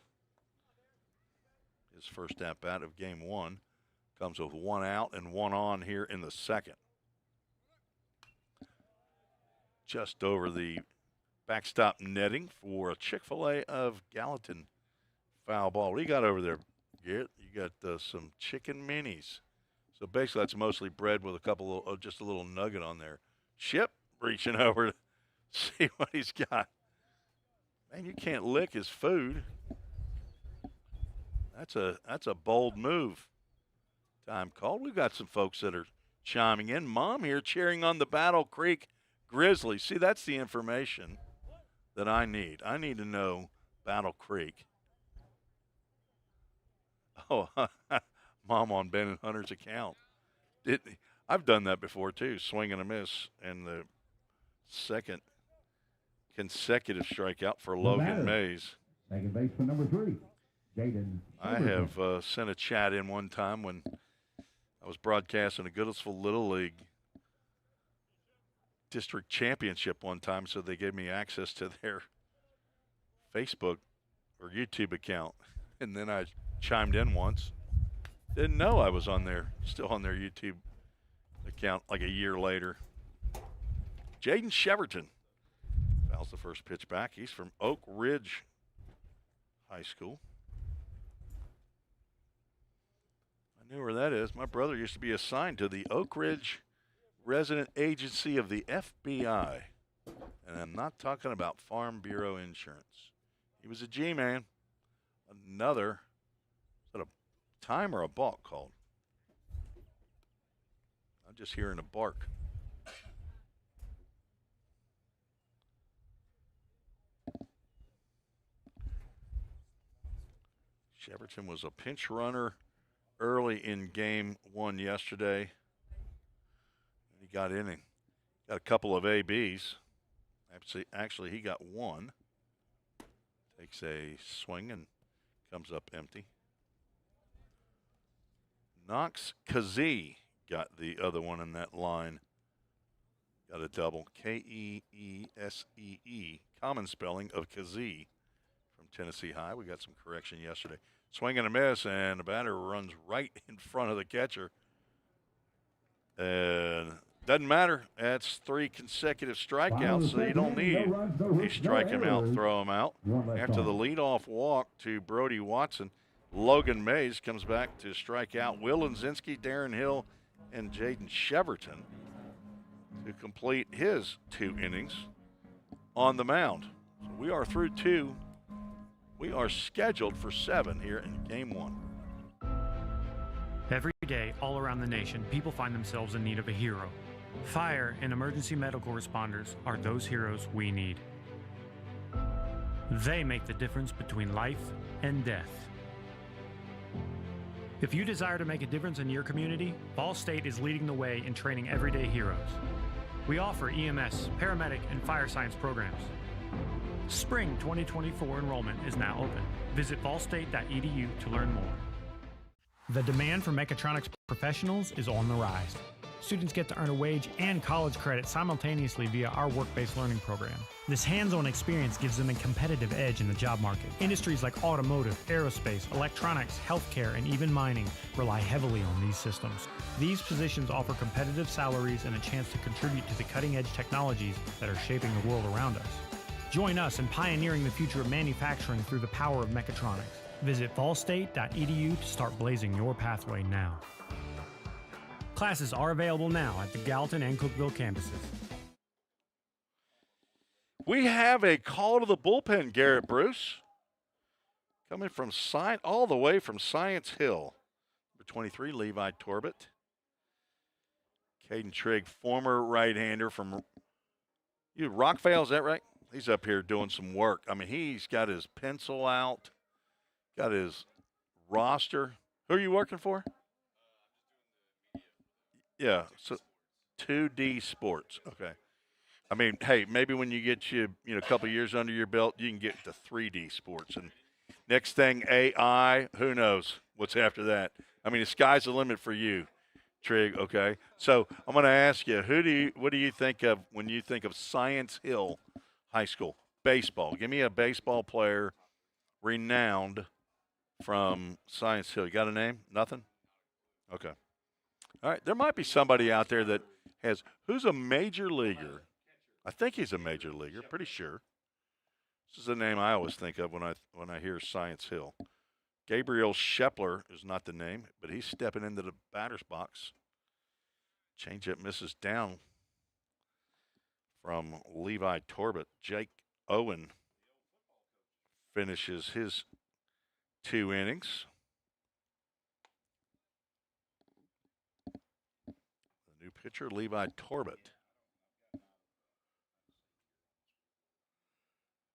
His first at-bat of game 1 comes with 1 out and 1 on here in the second. Just over the backstop netting for a Chick-fil-A of Gallatin foul ball. What do you got over there, Garrett? You got some chicken minis. So basically that's mostly bread with a couple of, just a little nugget on there. Chip reaching over to see what he's got. Man, you can't lick his food. That's a bold move. Time called. We've got some folks that are chiming in. Mom here cheering on the Battle Creek Grizzlies. See, that's the information that I need. I need to know Battle Creek. Oh, Mom on Ben and Hunter's account. I've done that before, too, swing and a miss, and the second consecutive strikeout for Logan Mays. Second base for number 3, Jaden. I have sent a chat in one time when I was broadcasting a Goodlettsville Little League district championship one time, so they gave me access to their Facebook or YouTube account. And then I chimed in once. Didn't know I was on there, still on their YouTube account like a year later. Jaden Cheverton fouls the first pitch back. He's from Oak Ridge High School. I know where that is. My brother used to be assigned to the Oak Ridge Resident Agency of the FBI. And I'm not talking about Farm Bureau Insurance. He was a G-man. Another, is that a time or a balk called? I'm just hearing a bark. Cheverton was a pinch runner early in game 1 yesterday. He got inning. Got a couple of ABs. Actually, he got 1. Takes a swing and comes up empty. Knox Kazee got the other one in that line. Got a double. Keeesee. Common spelling of Kazee from Tennessee High. We got some correction yesterday. Swing and a miss, and the batter runs right in front of the catcher. And doesn't matter. That's 3 consecutive strikeouts, so you don't need a strike him out, throw him out. After the leadoff walk to Brody Watson, Logan Mays comes back to strike out Will Linzinski, Darren Hill, and Jaden Cheverton to complete his 2 innings on the mound. So we are through 2. We are scheduled for 7 here in game 1. Every day, all around the nation, people find themselves in need of a hero. Fire and emergency medical responders are those heroes we need. They make the difference between life and death. If you desire to make a difference in your community, Ball State is leading the way in training everyday heroes. We offer EMS, paramedic, and fire science programs. Spring 2024 enrollment is now open. Visit ballstate.edu to learn more. The demand for mechatronics professionals is on the rise. Students get to earn a wage and college credit simultaneously via our work-based learning program. This hands-on experience gives them a competitive edge in the job market. Industries like automotive, aerospace, electronics, healthcare, and even mining rely heavily on these systems. These positions offer competitive salaries and a chance to contribute to the cutting-edge technologies that are shaping the world around us. Join us in pioneering the future of manufacturing through the power of mechatronics. Visit fallstate.edu to start blazing your pathway now. Classes are available now at the Gallatin and Cookeville campuses. We have a call to the bullpen, Garrett Bruce. Coming from all the way from Science Hill. Number 23, Levi Torbett. Caden Trigg, former right-hander from Rockvale, is that right? He's up here doing some work. I mean, he's got his pencil out, got his roster. Who are you working for? Yeah, so 2D Sports. Okay. I mean, hey, maybe when you get a couple years under your belt, you can get to 3D Sports. And next thing, AI, who knows what's after that. I mean, the sky's the limit for you, Trigg, okay? So I'm going to ask you, what do you think of when you think of Science Hill High School? Baseball. Give me a baseball player renowned from Science Hill. You got a name? Nothing? Okay. All right, there might be somebody out there that who's a major leaguer. I think he's a major leaguer, pretty sure. This is the name I always think of when I hear Science Hill. Gabriel Shepler is not the name, but he's stepping into the batter's box. Changeup misses down from Levi Torbett. Jake Owen finishes his 2 innings. New pitcher, Levi Torbett.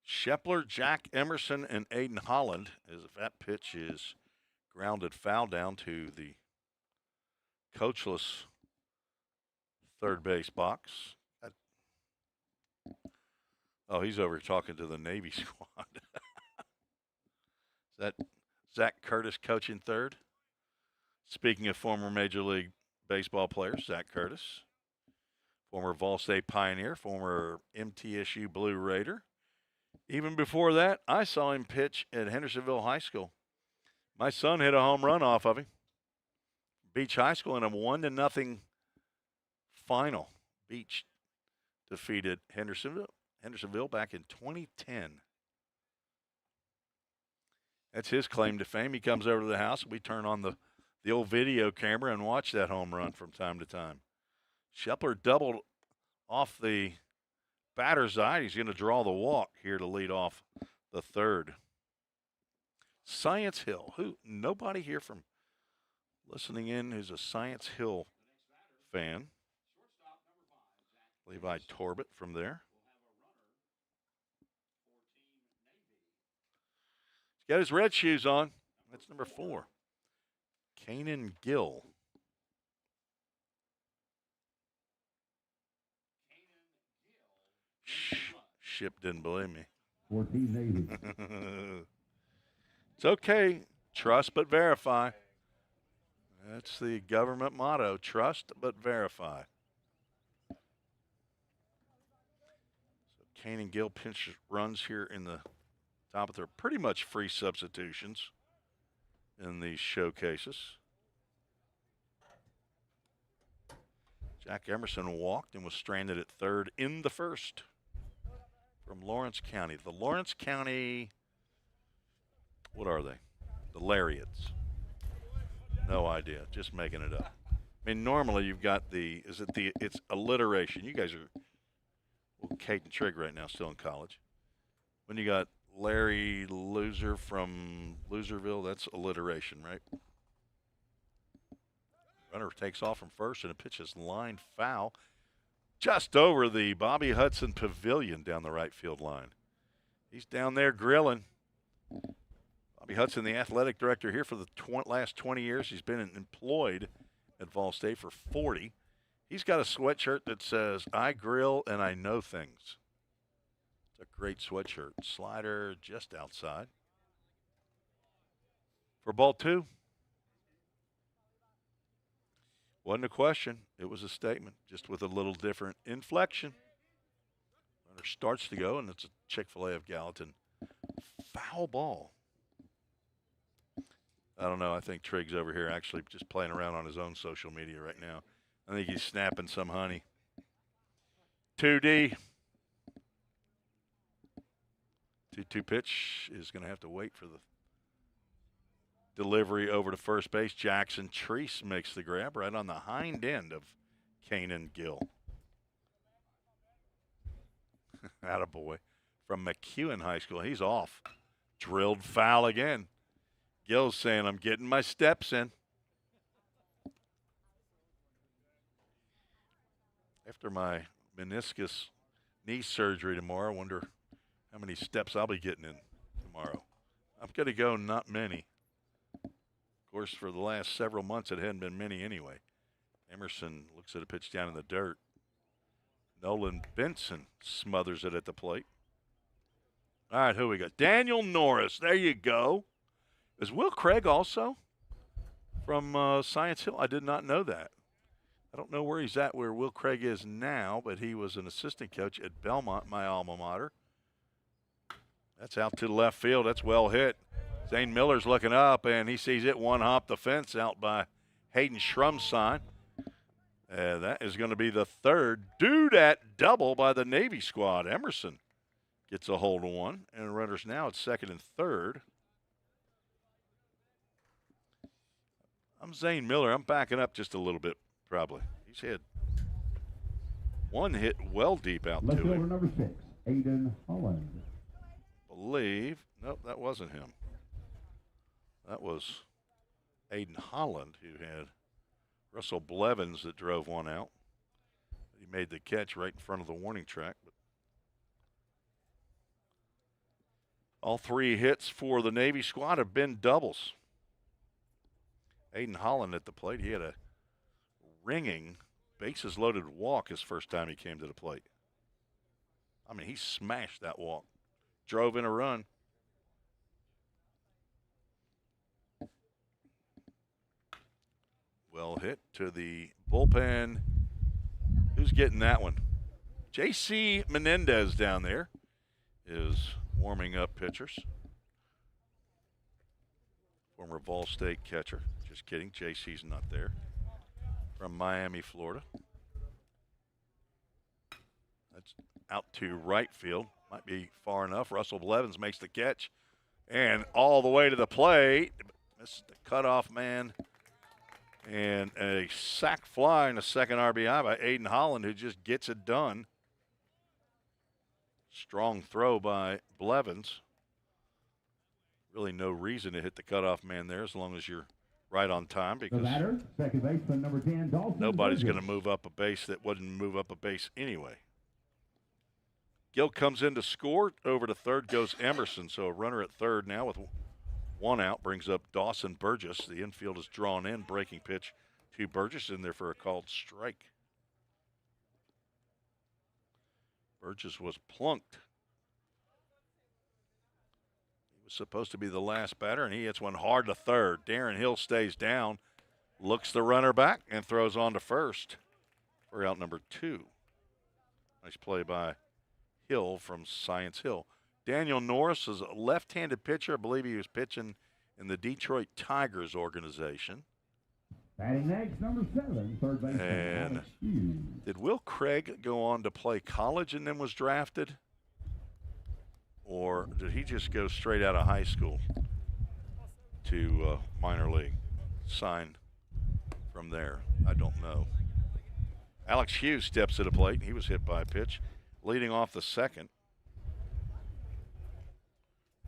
Shepler, Jack Emerson, and Aiden Holland, as if that pitch is grounded foul down to the coachless third base box. Oh, he's over talking to the Navy squad. Is that Zach Curtis coaching third? Speaking of former Major League Baseball players, Zach Curtis, former Vol State Pioneer, former MTSU Blue Raider. Even before that, I saw him pitch at Hendersonville High School. My son hit a home run off of him. Beach High School in a 1-0 final. Beach defeated Hendersonville back in 2010. That's his claim to fame. He comes over to the house. We turn on the old video camera and watch that home run from time to time. Shepler doubled off the batter's eye. He's going to draw the walk here to lead off the third. Science Hill, nobody here from listening in who's a Science Hill fan. Levi Torbett from there. He's got his red shoes on. That's number 4. Kanan Gill. Ship didn't believe me. 14 Navy. It's okay. Trust but verify. That's the government motto. Trust but verify. So Kanan Gill pinch runs here in the top of their pretty much free substitutions in these showcases. Jack Emerson walked and was stranded at third in the first from Lawrence County. The Lawrence County, what are they? The Lariats. No idea, just making it up. I mean, normally you've got it's alliteration. You guys are, Kate and Trigg right now, still in college. When you got Larry Loser from Loserville, that's alliteration, right? Runner takes off from first, and a pitch is line foul just over the Bobby Hudson Pavilion down the right field line. He's down there grilling. Bobby Hudson, the athletic director here for the last 20 years. He's been employed at Vol State for 40. He's got a sweatshirt that says, "I grill and I know things." It's a great sweatshirt. Slider just outside. For ball two, wasn't a question. It was a statement, just with a little different inflection. Runner starts to go, and it's a Chick-fil-A of Gallatin. Foul ball. I don't know. I think Triggs over here actually just playing around on his own social media right now. I think he's snapping some honey. 2D. 2-2 pitch is going to have to wait for the delivery over to first base. Jackson Treese makes the grab right on the hind end of Kanan Gill. Attaboy. From McEwen High School. He's off. Drilled foul again. Gill's saying, "I'm getting my steps in." After my meniscus knee surgery tomorrow, I wonder how many steps I'll be getting in tomorrow. I'm going to go not many. Of course, for the last several months, it hadn't been many anyway. Emerson looks at a pitch down in the dirt. Nolan Benson smothers it at the plate. All right, who we got? Daniel Norris. There you go. Is Will Craig also from Science Hill? I did not know that. I don't know where he's at, where Will Craig is now, but he was an assistant coach at Belmont, my alma mater. That's out to the left field. That's well hit. Zane Miller's looking up, and he sees it one hop the fence out by Hayden Schrumstein. That is going to be the third due-dat double by the Navy squad. Emerson gets a hold of one, and runners now at second and third. I'm Zane Miller. I'm backing up just a little bit, probably. He's had one hit well deep out Left to fielder him. number 6, Aiden Holland. Nope, that wasn't him. That was Aiden Holland, who had Russell Blevins that drove one out. He made the catch right in front of the warning track. But all three hits for the Navy squad have been doubles. Aiden Holland at the plate. He had a ringing, bases-loaded walk his first time he came to the plate. I mean, he smashed that walk. Drove in a run. Well hit to the bullpen. Who's getting that one? J.C. Menendez down there is warming up pitchers. Former Vol State catcher. Just kidding. J.C.'s not there. From Miami, Florida. That's out to right field. Might be far enough. Russell Blevins makes the catch. And all the way to the plate. Missed the cutoff man. And a sac fly and a second RBI by Aiden Holland, who just gets it done. Strong throw by Blevins. Really no reason to hit the cutoff man there as long as you're right on time, because The batter, second baseman number 10, Dalton nobody's going to Burgess. move up a base that wouldn't move up a base anyway. Gill comes in to score. Over to third goes Emerson. So a runner at third now with one out brings up Dawson Burgess. The infield is drawn in. Breaking pitch to Burgess in there for a called strike. Burgess was plunked. He was supposed to be the last batter, and he hits one hard to third. Darren Hill stays down, looks the runner back, and throws on to first for out number 2. Nice play by Hill from Science Hill. Daniel Norris is a left-handed pitcher. I believe he was pitching in the Detroit Tigers organization. Batting next, number 7, third baseman And Alex Hughes. did Will Craig go on to play college and then was drafted? Or did he just go straight out of high school to minor league? Sign from there. I don't know. Alex Hughes steps to the plate. He was hit by a pitch. Leading off the second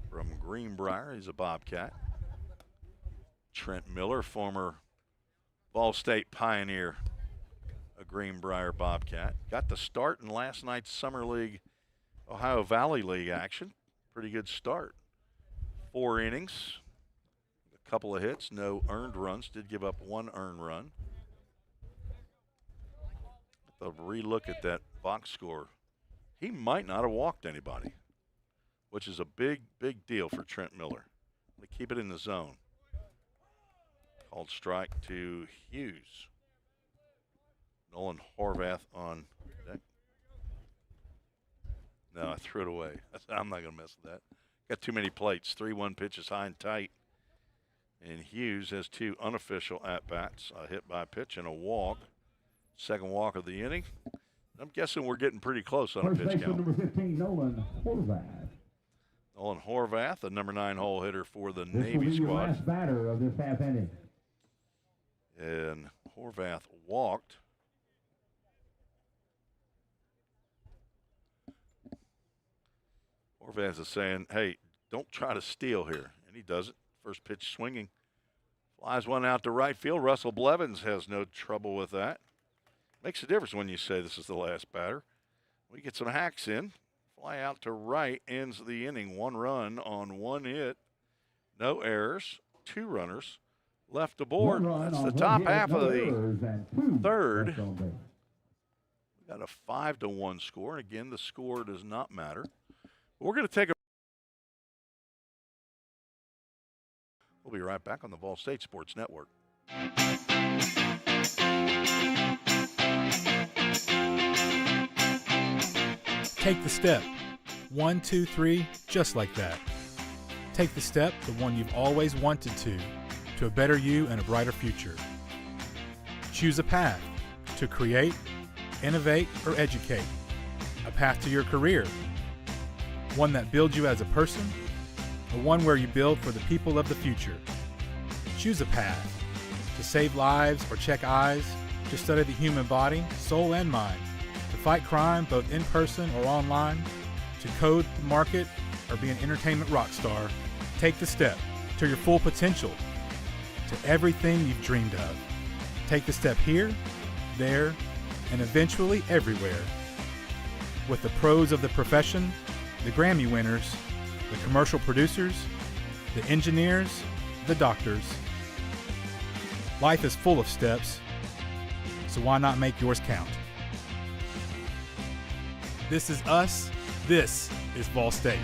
from Greenbrier. He's a Bobcat. Trent Miller, former Ball State Pioneer, a Greenbrier Bobcat. Got the start in last night's Summer League Ohio Valley League action. Pretty good start. 4 innings, couple of hits, no earned runs. Did give up one earned run. A relook at that box score. He might not have walked anybody, which is a big, big deal for Trent Miller. To keep it in the zone. Called strike to Hughes. Nolan Horvath on deck. No, I threw it away. I'm not going to mess with that. Got too many plates. 3-1 pitches high and tight. And Hughes has two unofficial at-bats, a hit by pitch and a walk. Second walk of the inning. I'm guessing we're getting pretty close on a pitch count. Number 15, Nolan Horvath. Nolan Horvath, the number 9 hole hitter for the This Navy will be your squad. last batter of this half inning. And Horvath walked. Horvath is saying, hey, don't try to steal here. And he doesn't. First pitch swinging. Flies one out to right field. Russell Blevins has no trouble with that. Makes a difference when you say this is the last batter. We get some hacks in. Fly out to right, ends the inning. 1 run on 1 hit. No errors. 2 runners left aboard. That's the top half of the third. We got a 5-1 score. And again, the score does not matter. But we're going to take a. We'll be right back on the Vol State Sports Network. Take the step. 1, 2, 3, just like that. Take the step, the one you've always wanted to a better you and a brighter future. Choose a path to create, innovate, or educate. A path to your career. One that builds you as a person, or one where you build for the people of the future. Choose a path to save lives or check eyes, to study the human body, soul, and mind, to fight crime both in person or online, to code the market, or be an entertainment rock star. Take the step to your full potential, to everything you've dreamed of. Take the step here, there, and eventually everywhere. With the pros of the profession, the Grammy winners, the commercial producers, the engineers, the doctors. Life is full of steps, so why not make yours count? This is us. This is Vol State.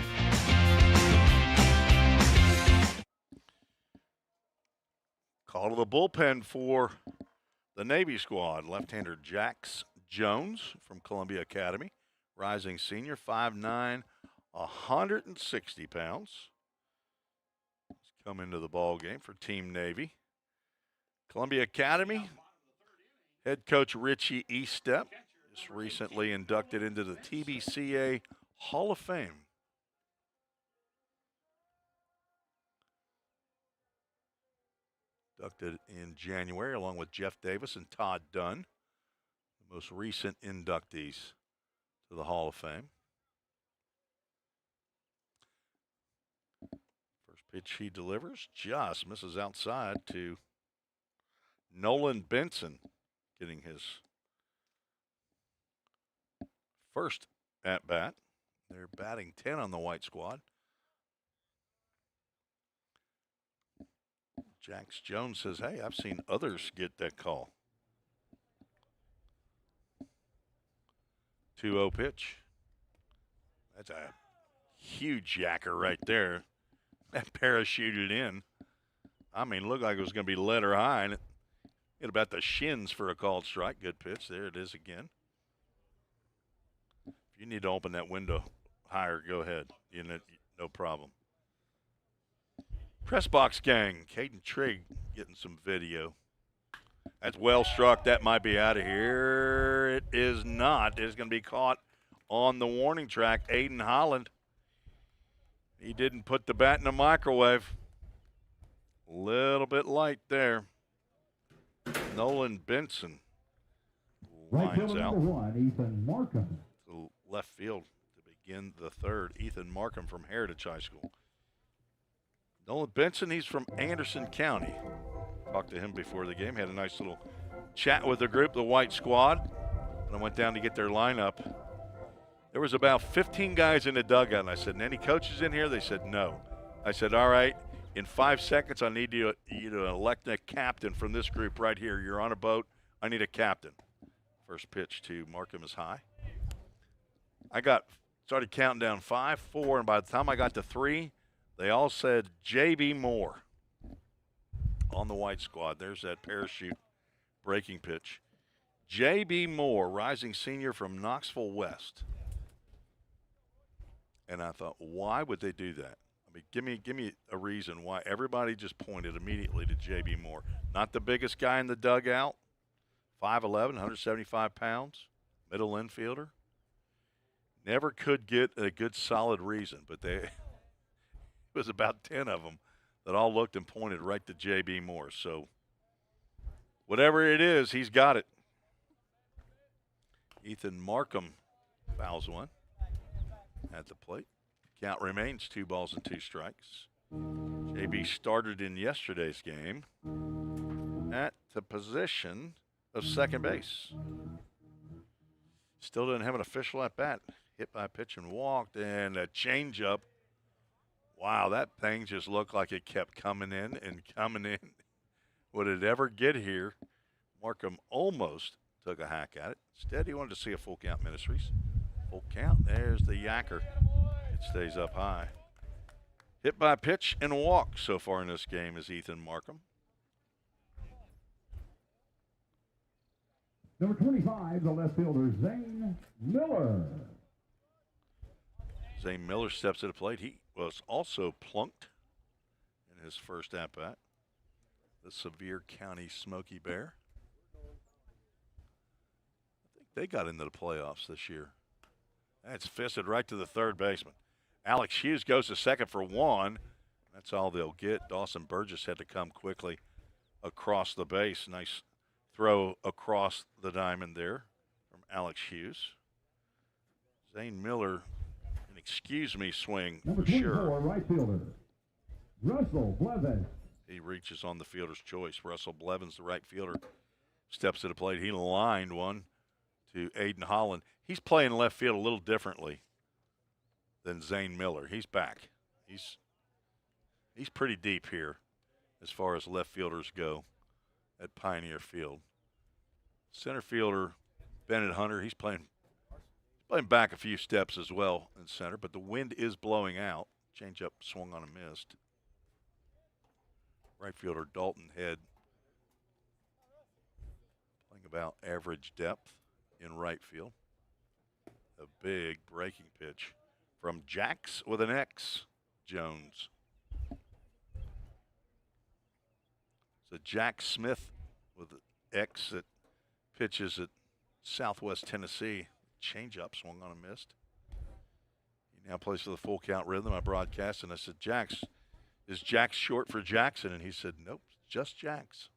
Call to the bullpen for the Navy squad. Left-hander Jax Jones from Columbia Academy. Rising senior, 5'9", 160 pounds. He's come into the ball game for Team Navy. Columbia Academy, head coach Richie Eastep, just recently inducted into the TBCA Hall of Fame. Inducted in January along with Jeff Davis and Todd Dunn, the most recent inductees to the Hall of Fame. First pitch he delivers, just misses outside to Nolan Benson, getting his first at-bat. They're batting 10 on the white squad. Jax Jones says, hey, I've seen others get that call. 2-0 pitch. That's a huge yacker right there. That parachuted in. I mean, looked like it was going to be letter high, and it hit about the shins for a called strike. Good pitch. There it is again. If you need to open that window higher, go ahead. You know, no problem. Press box gang. Caden Trigg getting some video. That's well struck. That might be out of here. It is not. It's going to be caught on the warning track. Aiden Holland. He didn't put the bat in the microwave. A little bit light there. Nolan Benson lines out. Ethan Markham. To left field to begin the third. Ethan Markham from Heritage High School. Nolan Benson, he's from Anderson County. Talked to him before the game. Had a nice little chat with the group, the white squad. When I went down to get their lineup, there was about 15 guys in the dugout. And I said, any coaches in here? They said, no. I said, all right, In 5 seconds, I need you to elect a captain from this group right here. You're on a boat. I need a captain. First pitch to Markham is high. I started counting down 5, 4, and by the time I got to 3, they all said J.B. Moore on the white squad. There's that parachute breaking pitch. J.B. Moore, rising senior from Knoxville West. And I thought, why would they do that? I mean, give me a reason why everybody just pointed immediately to J.B. Moore. Not the biggest guy in the dugout, 5'11", 175 pounds, middle infielder. Never could get a good solid reason, but it was about 10 of them that all looked and pointed right to J.B. Moore. So whatever it is, he's got it. Ethan Markham fouls one at the plate. Count remains 2 balls and 2 strikes. JB started in yesterday's game at the position of second base. Still didn't have an official at bat. Hit by a pitch and walked, and a changeup. Wow, that thing just looked like it kept coming in and coming in. Would it ever get here? Markham almost took a hack at it. Instead, he wanted to see a full count, Ministries. Full count. There's the yacker. It stays up high. Hit by pitch and walk so far in this game is Ethan Markham. Number 25, the left fielder, Zane Miller. Zane Miller steps to the plate. He was also plunked in his first at-bat. The Sevier County Smoky Bear. I think they got into the playoffs this year. That's fisted right to the third baseman. Alex Hughes goes to second for 1. That's all they'll get. Dawson Burgess had to come quickly across the base. Nice throw across the diamond there from Alex Hughes. Zane Miller, an excuse me swing Number for 24, sure. right fielder, Russell Blevins. He reaches on the fielder's choice. Russell Blevins, the right fielder, steps to the plate. He lined one to Aiden Holland. He's playing left field a little differently than Zane Miller. He's back. He's pretty deep here as far as left fielders go at Pioneer Field. Center fielder Bennett Hunter, he's playing back a few steps as well in center, but the wind is blowing out. Changeup swung on and missed. Right fielder Dalton Head playing about average depth in right field. A big breaking pitch from Jax with an X, Jones. So Jack Smith with an X that pitches at Southwest Tennessee. Changeup swung on and missed. He now plays for the full count rhythm. I broadcast and I said, Jax, is Jax short for Jackson? And he said, nope, just Jax.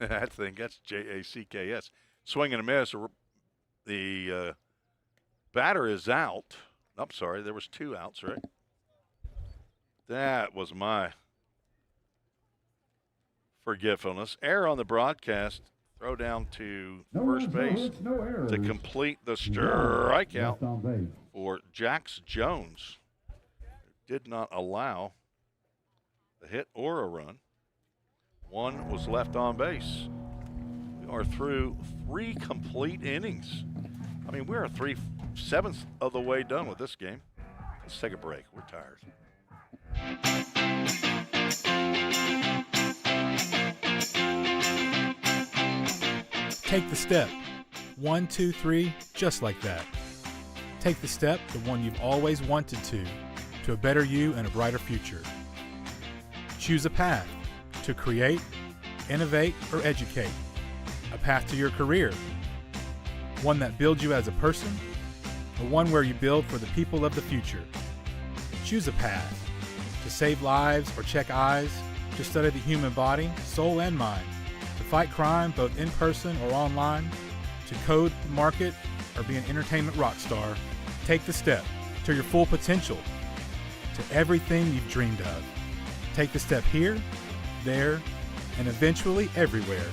I think that's Jacks. Swing and a miss. The batter is out. I'm sorry, there was 2 outs, right? That was my forgetfulness. Error on the broadcast. Throw down to first base to complete the strikeout for Jax Jones. Did not allow a hit or a run. 1 was left on base. We are through 3 complete innings. I mean, we are 3/7 of the way done with this game. Let's take a break. We're tired. Take the step. 1, 2, 3, just like that. Take the step, the one you've always wanted to a better you and a brighter future. Choose a path to create, innovate, or educate. A path to your career. One that builds you as a person, or one where you build for the people of the future. Choose a path to save lives or check eyes, to study the human body, soul, and mind, to fight crime both in person or online, to code, market, or be an entertainment rock star. Take the step to your full potential, to everything you've dreamed of. Take the step here, there, and eventually everywhere.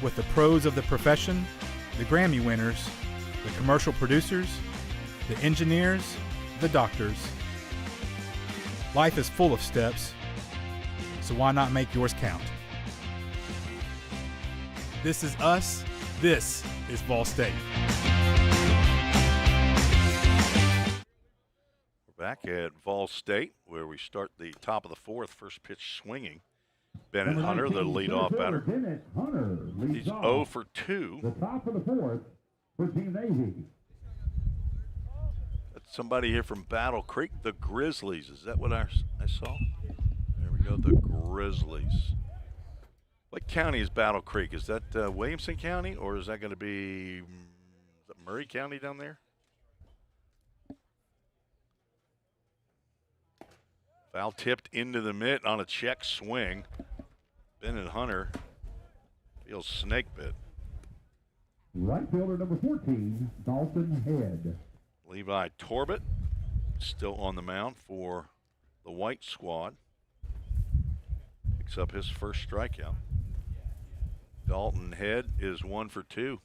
With the pros of the profession, the Grammy winners, the commercial producers, the engineers, the doctors, Life is full of steps, so why not make yours count? This is us. This is Vol State. We're back at Vol State, where we start the top of the fourth. First pitch swinging. Bennett Hunter, the leadoff batter. Bennett Hunter leads He's off 0 for 2. the top of the fourth for Team Navy. That's somebody here from Battle Creek, the Grizzlies. Is that what I saw? There we go, the Grizzlies. What county is Battle Creek? Is that Williamson County, or is that going to be Murray County down there? Foul tipped into the mitt on a check swing. Bennett Hunter feels snake bit. Right fielder number 14, Dalton Head. Levi Torbett still on the mound for the White squad. Picks up his first strikeout. Dalton Head is 1 for 2.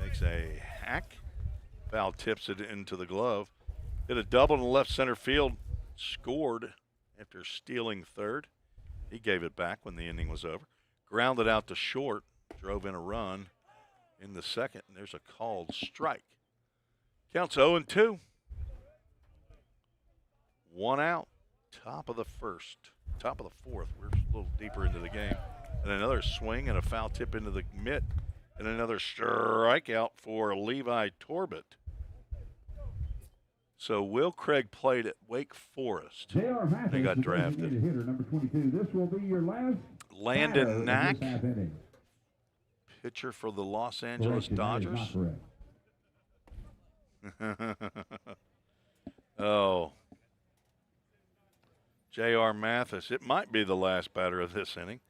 Makes a hack. Foul tips it into the glove. Hit a double in the left center field. Scored after stealing third. He gave it back when the inning was over. Grounded out to short. Drove in a run in the second. And there's a called strike. Counts 0-2. 1 out. Top of the fourth. We're a little deeper into the game. And another swing and a foul tip into the mitt. And another strikeout for Levi Torbett. So Will Craig played at Wake Forest. J.R. Mathis, They got the drafted. designated hitter, number 22. This will be your last Landon batter of Knack, this half inning. pitcher for the Los Angeles Correction, that is Dodgers. not correct. Oh. J.R. Mathis. It might be the last batter of this inning.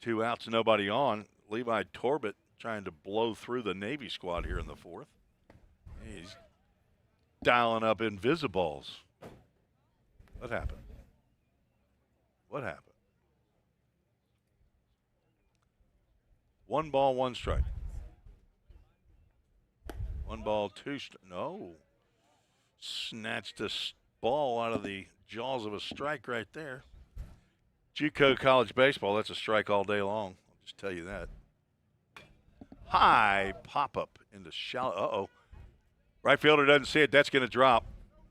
2 outs, nobody on. Levi Torbett trying to blow through the Navy squad here in the fourth. He's dialing up invisibles. What happened? What happened? 1 ball, 1 strike. 1 ball, 2 strike. No. Snatched a ball out of the jaws of a strike right there. JUCO college baseball, that's a strike all day long. I'll just tell you that. High pop-up into shallow. Uh-oh. Right fielder doesn't see it. That's going to drop.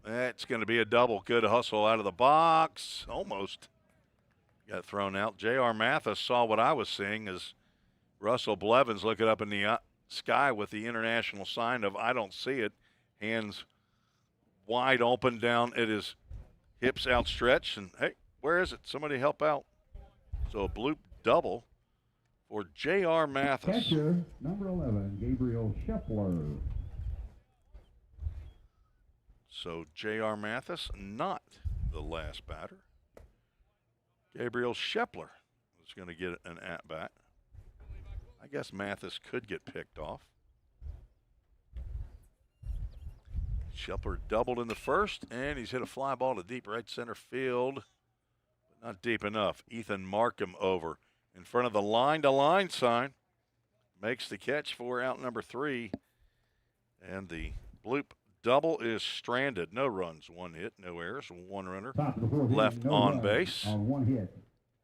That's going to be a double. Good hustle out of the box. Almost. Got thrown out. J.R. Mathis saw what I was seeing as Russell Blevins looking up in the sky with the international sign of I don't see it. Hands wide open down at his hips outstretched. And, hey, where is it? Somebody help out. So a bloop double for J.R. Mathis. Catcher, number 11, Gabriel Scheffler. So J.R. Mathis, not the last batter. Gabriel Scheffler is going to get an at-bat. I guess Mathis could get picked off. Scheffler doubled in the first, and he's hit a fly ball to deep right center field. But not deep enough. Ethan Markham over in front of the line-to-line sign. Makes the catch for out number 3. And the bloop double is stranded. No runs, 1 hit, no errors, 1 runner left on base. On 1 hit.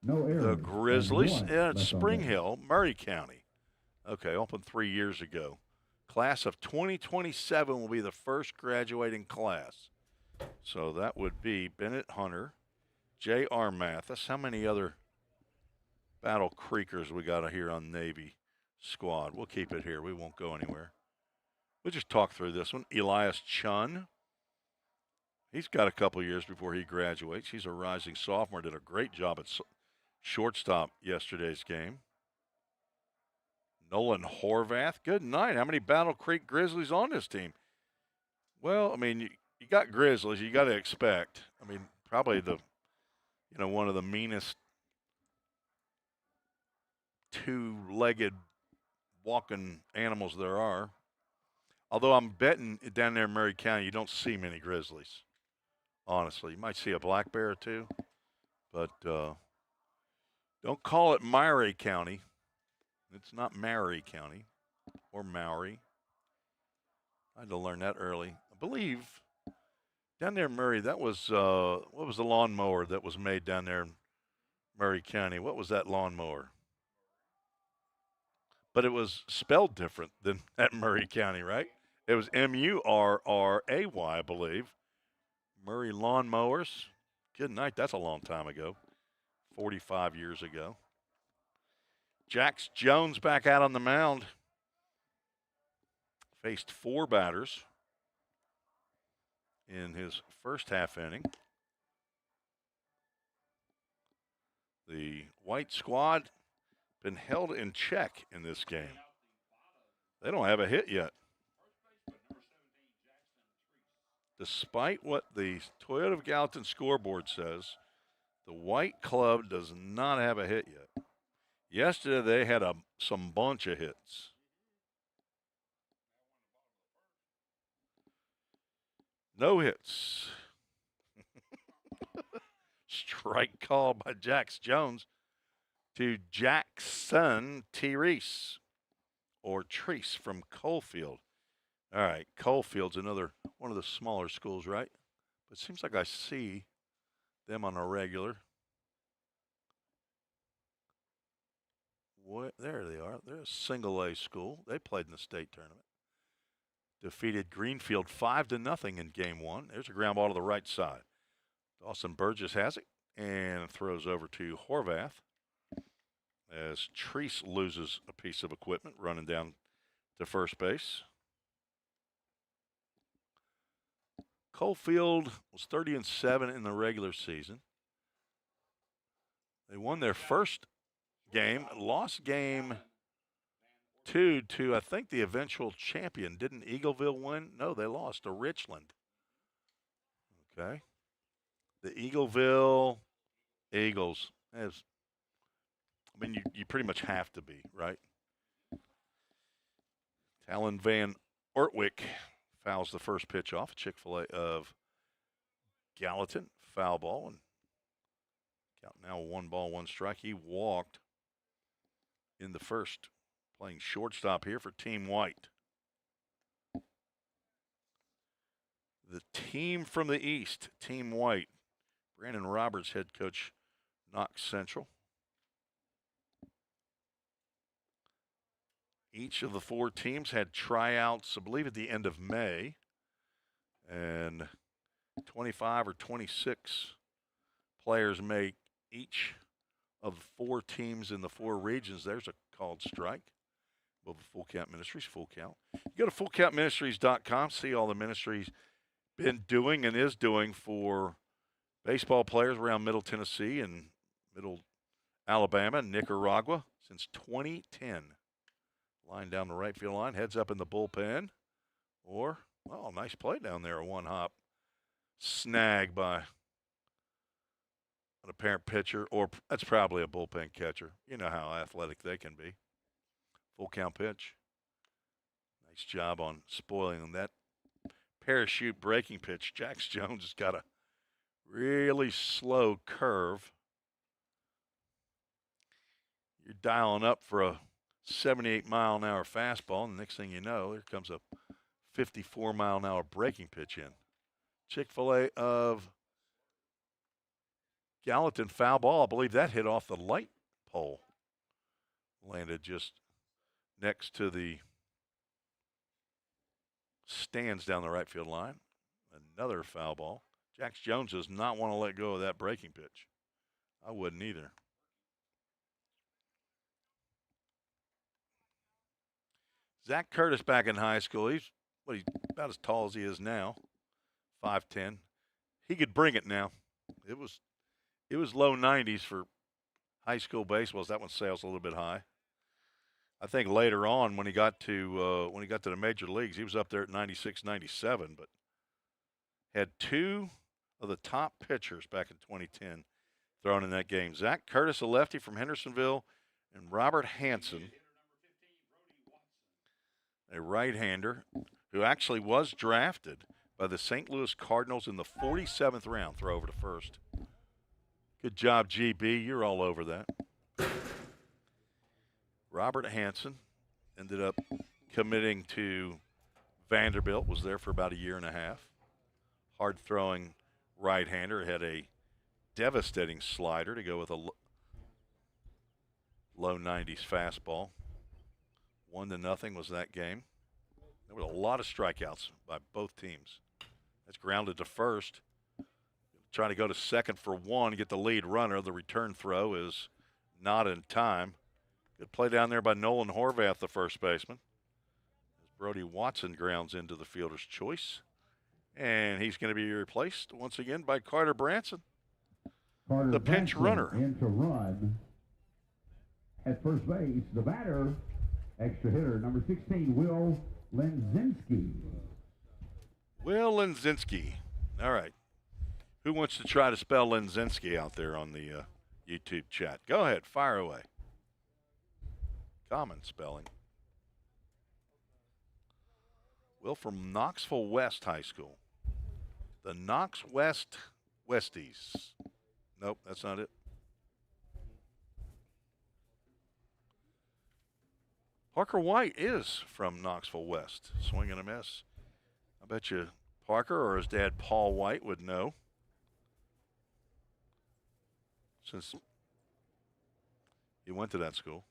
No errors. The Grizzlies and 1 at left on Spring base. Hill, Murray County. Okay, opened 3 years ago. Class of 2027 will be the first graduating class. So that would be Bennett Hunter, J.R. Mathis. How many other Battle Creekers we got here on Navy squad? We'll keep it here. We won't go anywhere. We'll just talk through this one. Elias Chun. He's got a couple years before he graduates. He's a rising sophomore. Did a great job at shortstop yesterday's game. Nolan Horvath. Good night. How many Battle Creek Grizzlies on this team? Well, I mean, you got Grizzlies. You got to expect. I mean, probably one of the meanest 2-legged walking animals there are. Although I'm betting down there in Murray County, you don't see many Grizzlies. Honestly, you might see a black bear or two, but don't call it Maury County. It's not Maury County or Maury. I had to learn that early. I believe Down there in Murray, that was what was the lawnmower that was made down there in Murray County? What was that lawnmower? But it was spelled different than at Murray County, right? It was Murray, I believe. Murray Lawnmowers. Good night. That's a long time ago, 45 years ago. Jax Jones back out on the mound. Faced 4 batters in his first half inning. The white squad been held in check in this game. They don't have a hit yet. Despite what the Toyota of Gallatin scoreboard says, the white club does not have a hit yet. Yesterday they had some bunch of hits. No hits. Strike call by Jax Jones to Jackson Therese, or Treese from Coalfield. All right, Coalfield's another one of the smaller schools, right? But it seems like I see them on a regular. There they are. They're a single A school. They played in the state tournament. Defeated Greenfield 5-0 in game 1. There's a ground ball to the right side. Dawson Burgess has it and throws over to Horvath as Treese loses a piece of equipment running down to first base. Coalfield was 30-7 in the regular season. They won their first game, lost game 2 to, I think, the eventual champion. Didn't Eagleville win? No, they lost to Richland. Okay. The Eagleville Eagles. You pretty much have to be, right? Talon Van Ortwick fouls the first pitch off. Chick-fil-A of Gallatin. Foul ball. And count now 1 ball, 1 strike. He walked in the first, playing shortstop here for Team White. The team from the East, Team White. Brandon Roberts, head coach, Knox Central. Each of the 4 teams had tryouts, I believe, at the end of May. And 25 or 26 players make each of the 4 teams in the 4 regions. There's a called strike. Well, the Full Count Ministries, Full Count. You go to fullcountministries.com, see all the ministries been doing and is doing for baseball players around Middle Tennessee and Middle Alabama and Nicaragua since 2010. Line down the right field line, heads up in the bullpen. Or, well, nice play down there, a 1-hop snag by an apparent pitcher, or that's probably a bullpen catcher. You know how athletic they can be. Full count pitch. Nice job on spoiling that parachute breaking pitch. Jax Jones has got a really slow curve. You're dialing up for a 78-mile-an-hour fastball, and the next thing you know, here comes a 54-mile-an-hour breaking pitch in. Chick-fil-A of Gallatin, foul ball. I believe that hit off the light pole. Landed just next to the stands down the right field line. Another foul ball. Jax Jones does not want to let go of that breaking pitch. I wouldn't either. Zach Curtis back in high school. He's about as tall as he is now, 5'10". He could bring it now. It was low 90s for high school baseball. That one sails a little bit high. I think later on when he got to the major leagues, he was up there at 96, 97, but had 2 of the top pitchers back in 2010 thrown in that game. Zach Curtis, a lefty from Hendersonville, and Robert Hanson, a right-hander who actually was drafted by the St. Louis Cardinals in the 47th round. Throw over to first. Good job, GB. You're all over that. Robert Hanson ended up committing to Vanderbilt, was there for about a year and a half. hard-throwing right-hander, had a devastating slider to go with a low 90s fastball. 1-0 was that game. There were a lot of strikeouts by both teams. That's grounded to first. Trying to go to second for one, get the lead runner. The return throw is not in time. Good play down there by Nolan Horvath, the first baseman. As Brody Watson grounds into the fielder's choice. And he's going to be replaced once again by Carter Branson, the pinch runner. In to run at first base, the batter, extra hitter, number 16, Will Lenzinski. Will Lenzinski. All right. Who wants to try to spell Lenzinski out there on the YouTube chat? Go ahead, fire away. Common spelling. Will from Knoxville West High School. The Knox West Westies. Nope, that's not it. Parker White is from Knoxville West. Swing and a miss. I bet you Parker or his dad Paul White would know, since he went to that school.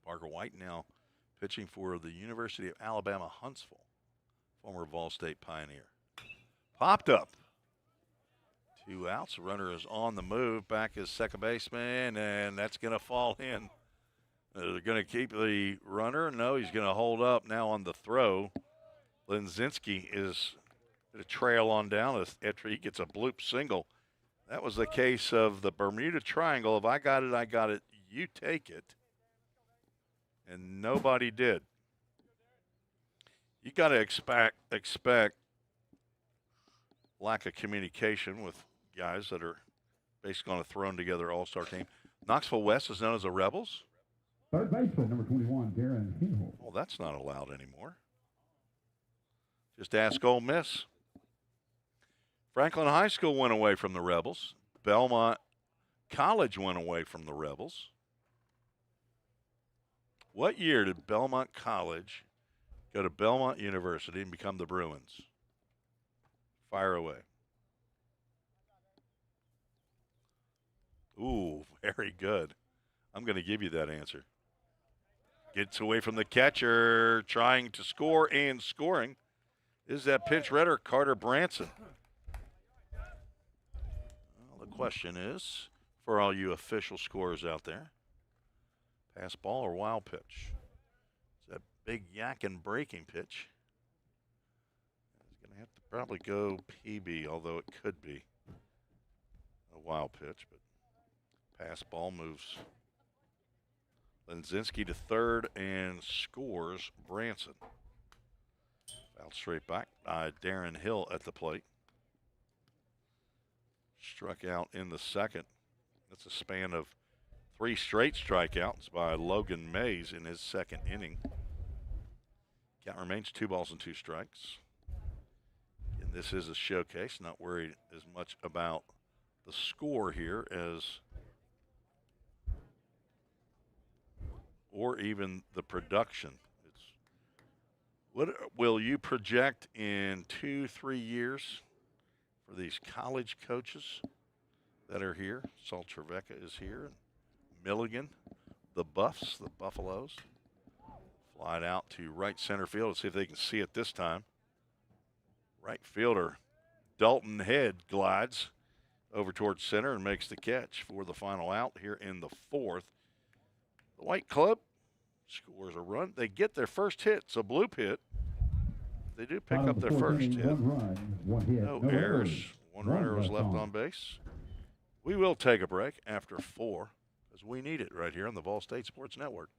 Parker White now pitching for the University of Alabama Huntsville, former Vol State Pioneer. Popped up. 2 outs. Runner is on the move. Back is second baseman, and that's going to fall in. They're going to keep the runner. No, he's going to hold up now on the throw. Lenzinski is going to trail on down after he gets a bloop single. That was the case of the Bermuda Triangle. If I got it, you take it. And nobody did. You got to expect lack of communication with guys that are basically on a thrown together all-star team. Knoxville West is known as the Rebels. Third baseman, number 21, Darren Hill. Well, that's not allowed anymore. Just ask Ole Miss. Franklin High School went away from the Rebels. Belmont College went away from the Rebels. What year did Belmont College go to Belmont University and become the Bruins? Fire away. Ooh, very good. I'm going to give you that answer. Gets away from the catcher, trying to score and scoring. Is that pinch runner, Carter Branson? Well, the question is, for all you official scorers out there, pass ball or wild pitch? Is that big yakking breaking pitch? He's going to have to probably go PB, although it could be a wild pitch, but pass ball moves Lenzinski to third and scores Branson. Fouled straight back by Darren Hill at the plate. Struck out in the second. That's a span of 3 straight strikeouts by Logan Mays in his second inning. Count remains 2 balls and 2 strikes. And this is a showcase. Not worried as much about the score here as or even the production. What will you project in 2-3 years for these college coaches that are here? Saul Trevecca is here. Milligan, the Buffs, the Buffaloes. Fly it out to right center field. Let's see if they can see it this time. Right fielder Dalton Head glides over towards center and makes the catch for the final out here in the 4th. The White Club scores a run. They get their first hit. It's a bloop hit. They do pick up their first hit. No errors. One runner was left on base. We will take a break after 4 because we need it right here on the Vol State Sports Network.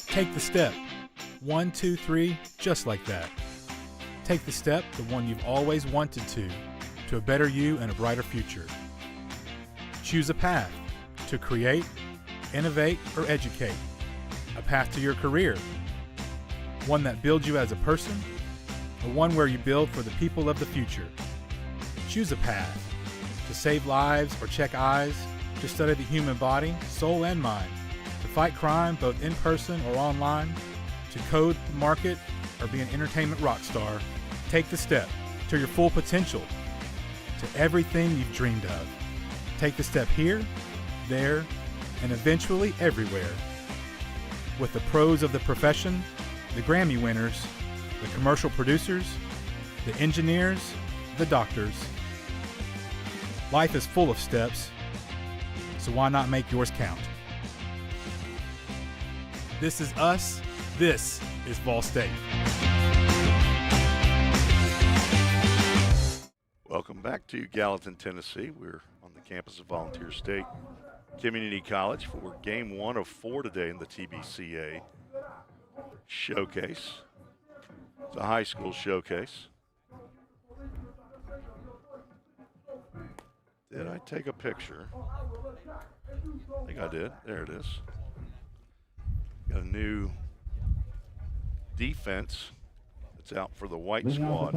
Take the step. 1, 2, 3, just like that. Take the step, the one you've always wanted to a better you and a brighter future. Choose a path to create, innovate, or educate. A path to your career. One that builds you as a person, or one where you build for the people of the future. Choose a path to save lives or check eyes, to study the human body, soul, and mind, to fight crime both in person or online, to code, market, or be an entertainment rock star, take the step to your full potential, to everything you've dreamed of. Take the step here, there, and eventually everywhere. With the pros of the profession, the Grammy winners, the commercial producers, the engineers, the doctors. Life is full of steps, so why not make yours count? This is us. This is Vol State. Welcome back to Gallatin, Tennessee. We're on the campus of Volunteer State Community College for game 1 of 4 today in the TBCA showcase. It's a high school showcase. Did I take a picture? I think I did. There it is. Got a new defense that's out for the white squad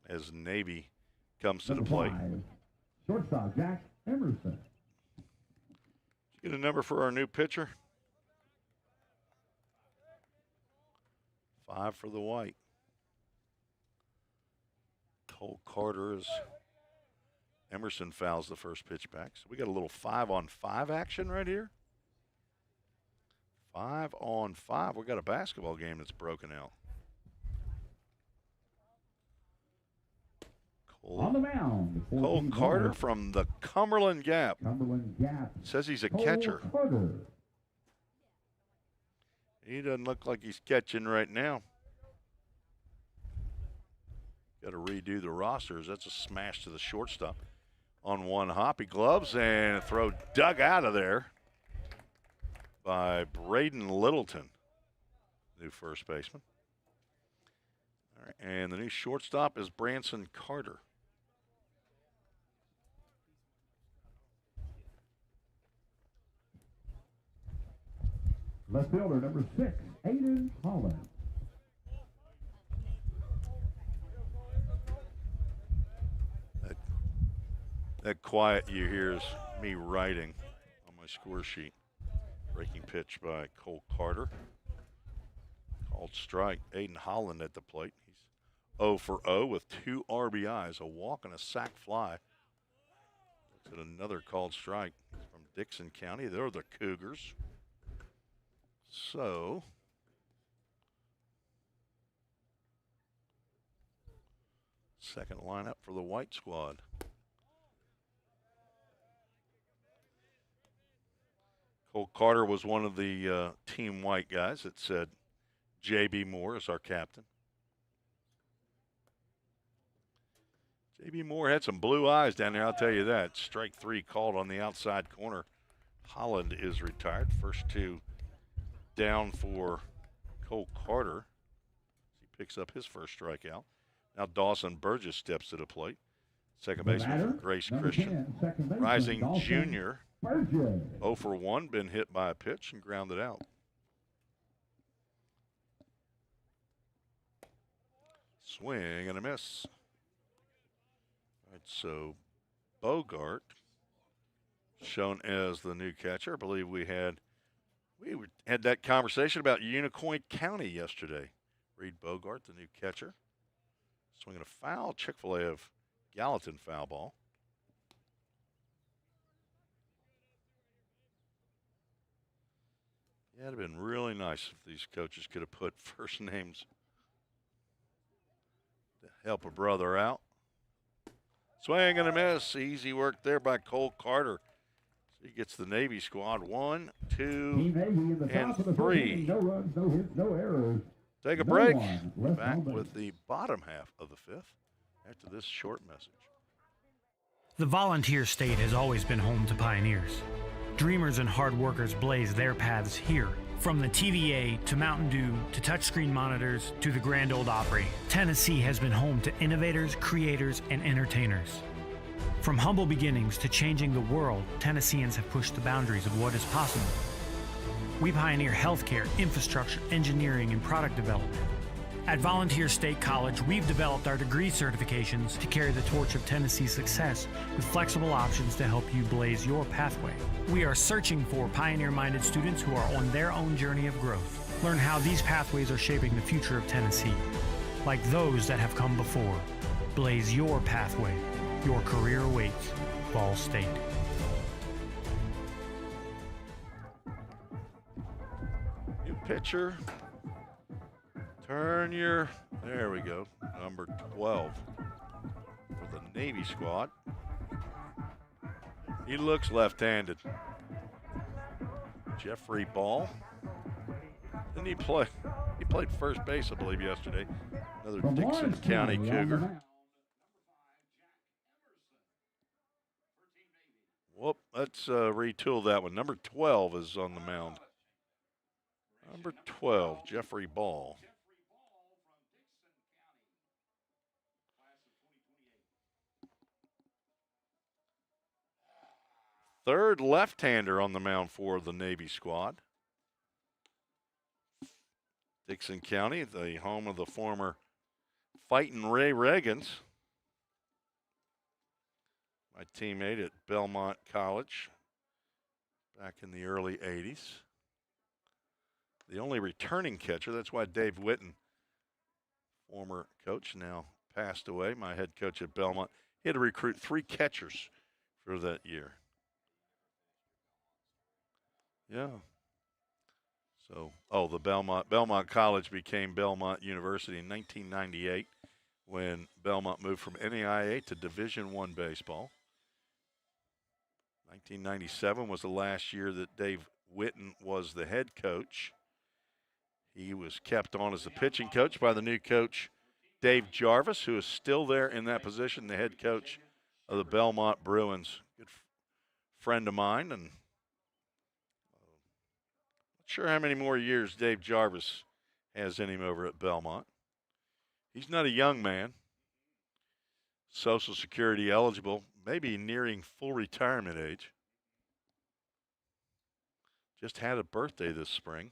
as Navy comes to the plate. Shortstop Jack Emerson. Get a number for our new pitcher. 5 for the white. Cole Carter is Emerson fouls the first pitch back. So we got a little 5-on-5 action right here. 5-on-5. We got a basketball game that's broken out. On the mound, Cole Carter from the Cumberland Gap. Cumberland Gap. Says he's a Cole catcher. Carter. He doesn't look like he's catching right now. Got to redo the rosters. That's a smash to the shortstop. On one hop, he gloves and a throw dug out of there by Braden Littleton, new first baseman. All right, and the new shortstop is Branson Carter. Left fielder number 6, Aiden Holland. That quiet you hear is me writing on my score sheet. Breaking pitch by Cole Carter. Called strike. Aiden Holland at the plate. He's 0 for 0 with 2 RBIs, a walk and a sac fly. Looks at another called strike. He's from Dixon County. They're the Cougars. So, second lineup for the white squad. Cole Carter was one of the team white guys that said J.B. Moore is our captain. J.B. Moore had some blue eyes down there, I'll tell you that. Strike 3 called on the outside corner. Holland is retired. First 2 down for Cole Carter. He picks up his first strikeout. Now Dawson Burgess steps to the plate. Second baseman for Grace Christian. 10, Rising Dawson junior. Burgess. 0 for 1, been hit by a pitch and grounded out. Swing and a miss. All right, so Bogart shown as the new catcher. I believe we had that conversation about Unicoi County yesterday. Reed Bogart, the new catcher. Swinging a foul. Chick-fil-A of Gallatin foul ball. Yeah, it'd have been really nice if these coaches could have put first names to help a brother out. Swing and a miss. Easy work there by Cole Carter. He gets the Navy squad 1, 2, and 3. No runs, no hits, no errors. Take a break. Back with the bottom half of the 5th after this short message. The Volunteer State has always been home to pioneers. Dreamers and hard workers blaze their paths here. From the TVA to Mountain Dew to touchscreen monitors to the Grand Ole Opry, Tennessee has been home to innovators, creators, and entertainers. From humble beginnings to changing the world, Tennesseans have pushed the boundaries of what is possible. We pioneer healthcare, infrastructure, engineering, and product development. At Volunteer State College, we've developed our degree certifications to carry the torch of Tennessee's success with flexible options to help you blaze your pathway. We are searching for pioneer-minded students who are on their own journey of growth. Learn how these pathways are shaping the future of Tennessee. Like those that have come before. Blaze your pathway. Your career awaits. Ball State. New pitcher. Turn your, there we go, number 12 for the Navy squad. He looks left-handed. Jeffrey Ball. Didn't he play? He played first base, I believe, yesterday. Another Dixon County Cougar. Whoop, let's retool that one. Number 12 is on the mound. Number 12, Jeffrey Ball. Third left-hander on the mound for the Navy squad. Dixon County, the home of the former Fightin' Ray Reagans. My teammate at Belmont College back in the early 80s. The only returning catcher, that's why Dave Witten, former coach, now passed away, my head coach at Belmont. He had to recruit 3 catchers for that year. Yeah. So, the Belmont College became Belmont University in 1998 when Belmont moved from NAIA to Division I baseball. 1997 was the last year that Dave Witten was the head coach. He was kept on as the pitching coach by the new coach, Dave Jarvis, who is still there in that position, the head coach of the Belmont Bruins. Good friend of mine, and not sure how many more years Dave Jarvis has in him over at Belmont. He's not a young man. Social Security eligible, maybe nearing full retirement age. Just had a birthday this spring.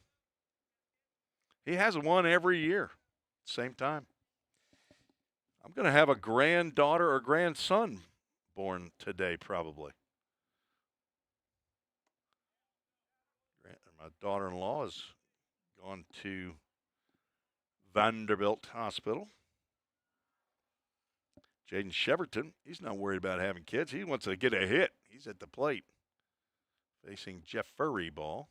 He has one every year, same time. I'm going to have a granddaughter or grandson born today, probably. My daughter-in-law has gone to Vanderbilt Hospital. Jaden Sheverton, he's not worried about having kids. He wants to get a hit. He's at the plate facing Jeff Furry Ball.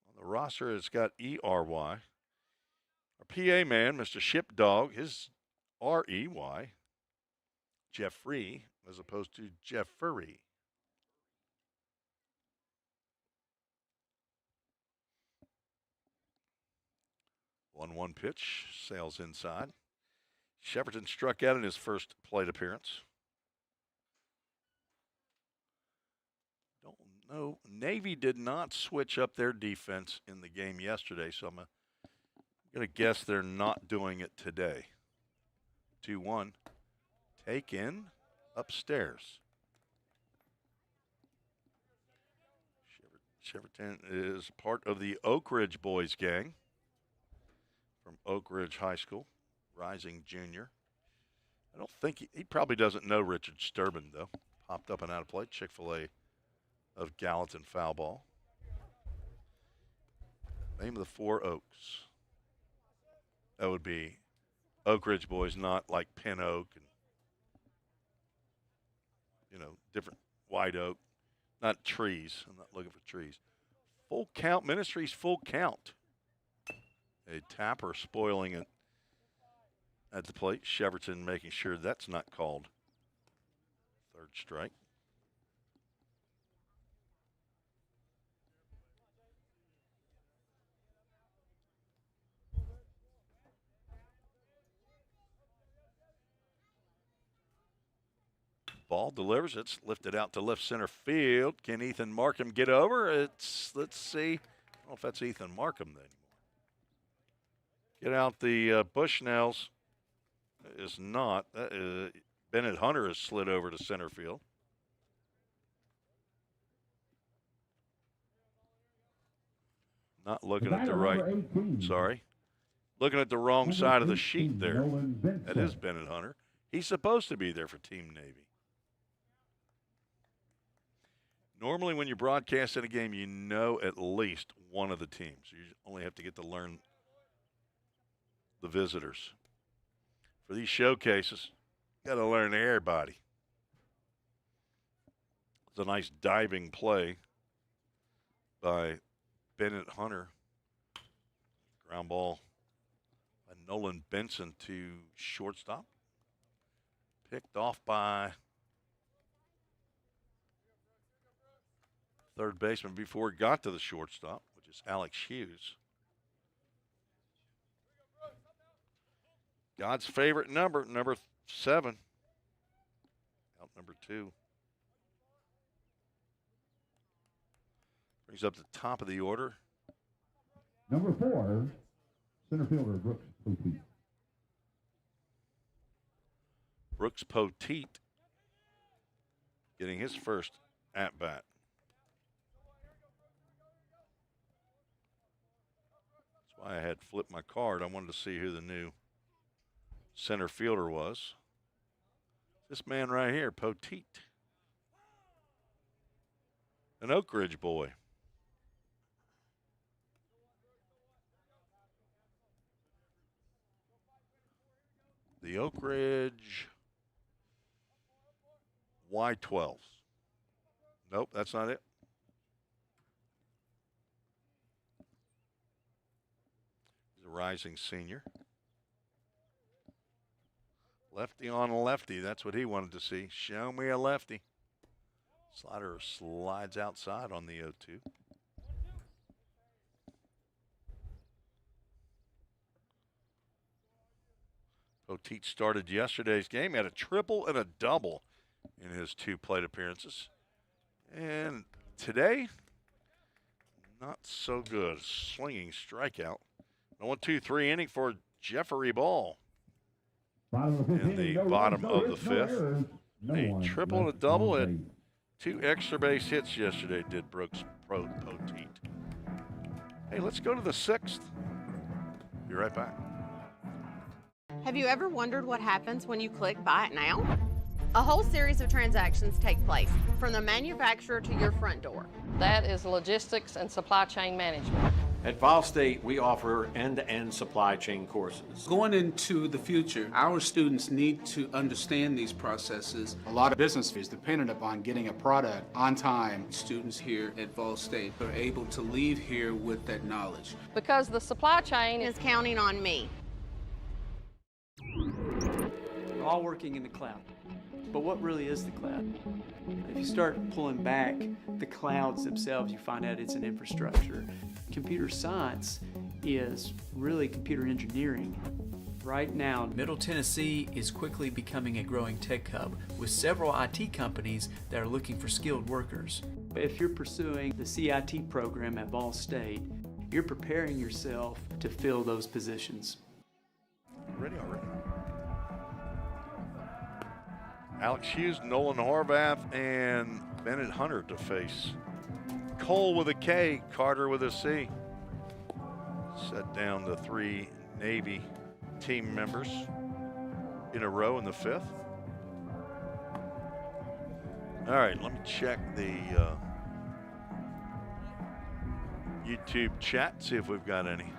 On the roster, it's got E-R-Y. Our PA man, Mr. Shipdog, his R-E-Y. Jeffrey, as opposed to Jeff Furry. One pitch, sails inside. Sheverton struck out in his first plate appearance. Don't know. Navy did not switch up their defense in the game yesterday, so I'm going to guess they're not doing it today. 2-1. Taken upstairs. Sheverton is part of the Oak Ridge boys gang from Oak Ridge High School, rising junior. I don't think he probably doesn't know Richard Sturban, though. Popped up and out of play. Chick-fil-A of Gallatin foul ball. Name of the 4 Oaks. That would be Oak Ridge boys, not like Pin Oak and, different White Oak. Not trees. I'm not looking for trees. Full Count Ministries, Full Count. A tapper spoiling it at the plate. Sheverton making sure that's not called. Third strike. Ball delivers. It's lifted out to left center field. Can Ethan Markham get over? Let's see. I don't know if that's Ethan Markham anymore. Get out the Bushnells. Is not. Bennett Hunter has slid over to center field. Not looking at the right. Sorry. Looking at the wrong Number side of the 18, sheet there. Nolan Vincent. That is Bennett Hunter. He's supposed to be there for Team Navy. Normally when you broadcast in a game, you know at least one of the teams. You only have to get to learn the visitors. For these showcases, you got to learn everybody. It's a nice diving play by Bennett Hunter. Ground ball by Nolan Benson to shortstop. Picked off by third baseman before it got to the shortstop, which is Alex Hughes. God's favorite number, number 7. Out number 2. Brings up the top of the order. Number 4, center fielder Brooks Poteet. Brooks Poteet getting his first at-bat. That's why I had flipped my card. I wanted to see who the new center fielder was. This man right here, Poteet. An Oak Ridge boy. The Oak Ridge Y12s. Nope, that's not it. He's a rising senior. Lefty on a lefty. That's what he wanted to see. Show me a lefty. Slider slides outside on the 0-2. Poteet started yesterday's game. He had a triple and a double in his 2 plate appearances. And today, not so good. Slinging strikeout. 1-2-3 inning for Jeffrey Ball. In the bottom of the 5th. A triple and a double. Had 2 extra base hits yesterday, did Brooks Poteet. Hey, let's go to the 6th. Be right back. Have you ever wondered what happens when you click Buy It Now? A whole series of transactions take place, from the manufacturer to your front door. That is logistics and supply chain management. At Vol State, we offer end-to-end supply chain courses. Going into the future, our students need to understand these processes. A lot of business is dependent upon getting a product on time. Students here at Vol State are able to leave here with that knowledge. Because the supply chain Is counting on me. We're all working in the cloud. But what really is the cloud? If you start pulling back the clouds themselves, you find out it's an infrastructure. Computer science is really computer engineering. Right now, Middle Tennessee is quickly becoming a growing tech hub with several IT companies that are looking for skilled workers. if you're pursuing the CIT program at Vol State, you're preparing yourself to fill those positions. Ready already. Alex Hughes, Nolan Horvath, and Bennett Hunter to face Cole with a K, Carter with a C. Set down the 3 Navy team members in a row in the 5th. All right, let me check the YouTube chat, see if we've got any.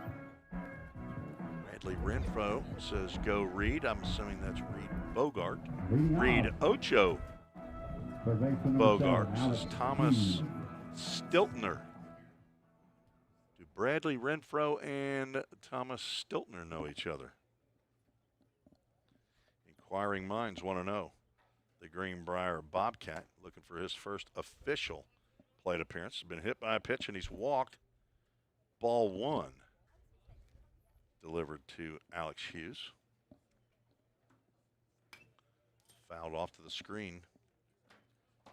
Bradley Renfro says go Reed. I'm assuming that's Reed Bogart. Reed Ocho Bogart. This is Thomas Stiltner. Do Bradley Renfro and Thomas Stiltner know each other? Inquiring minds want to know. The Greenbrier Bobcat looking for his first official plate appearance. Has been hit by a pitch and he's walked. Ball 1 delivered to Alex Hughes. Fouled off to the screen. A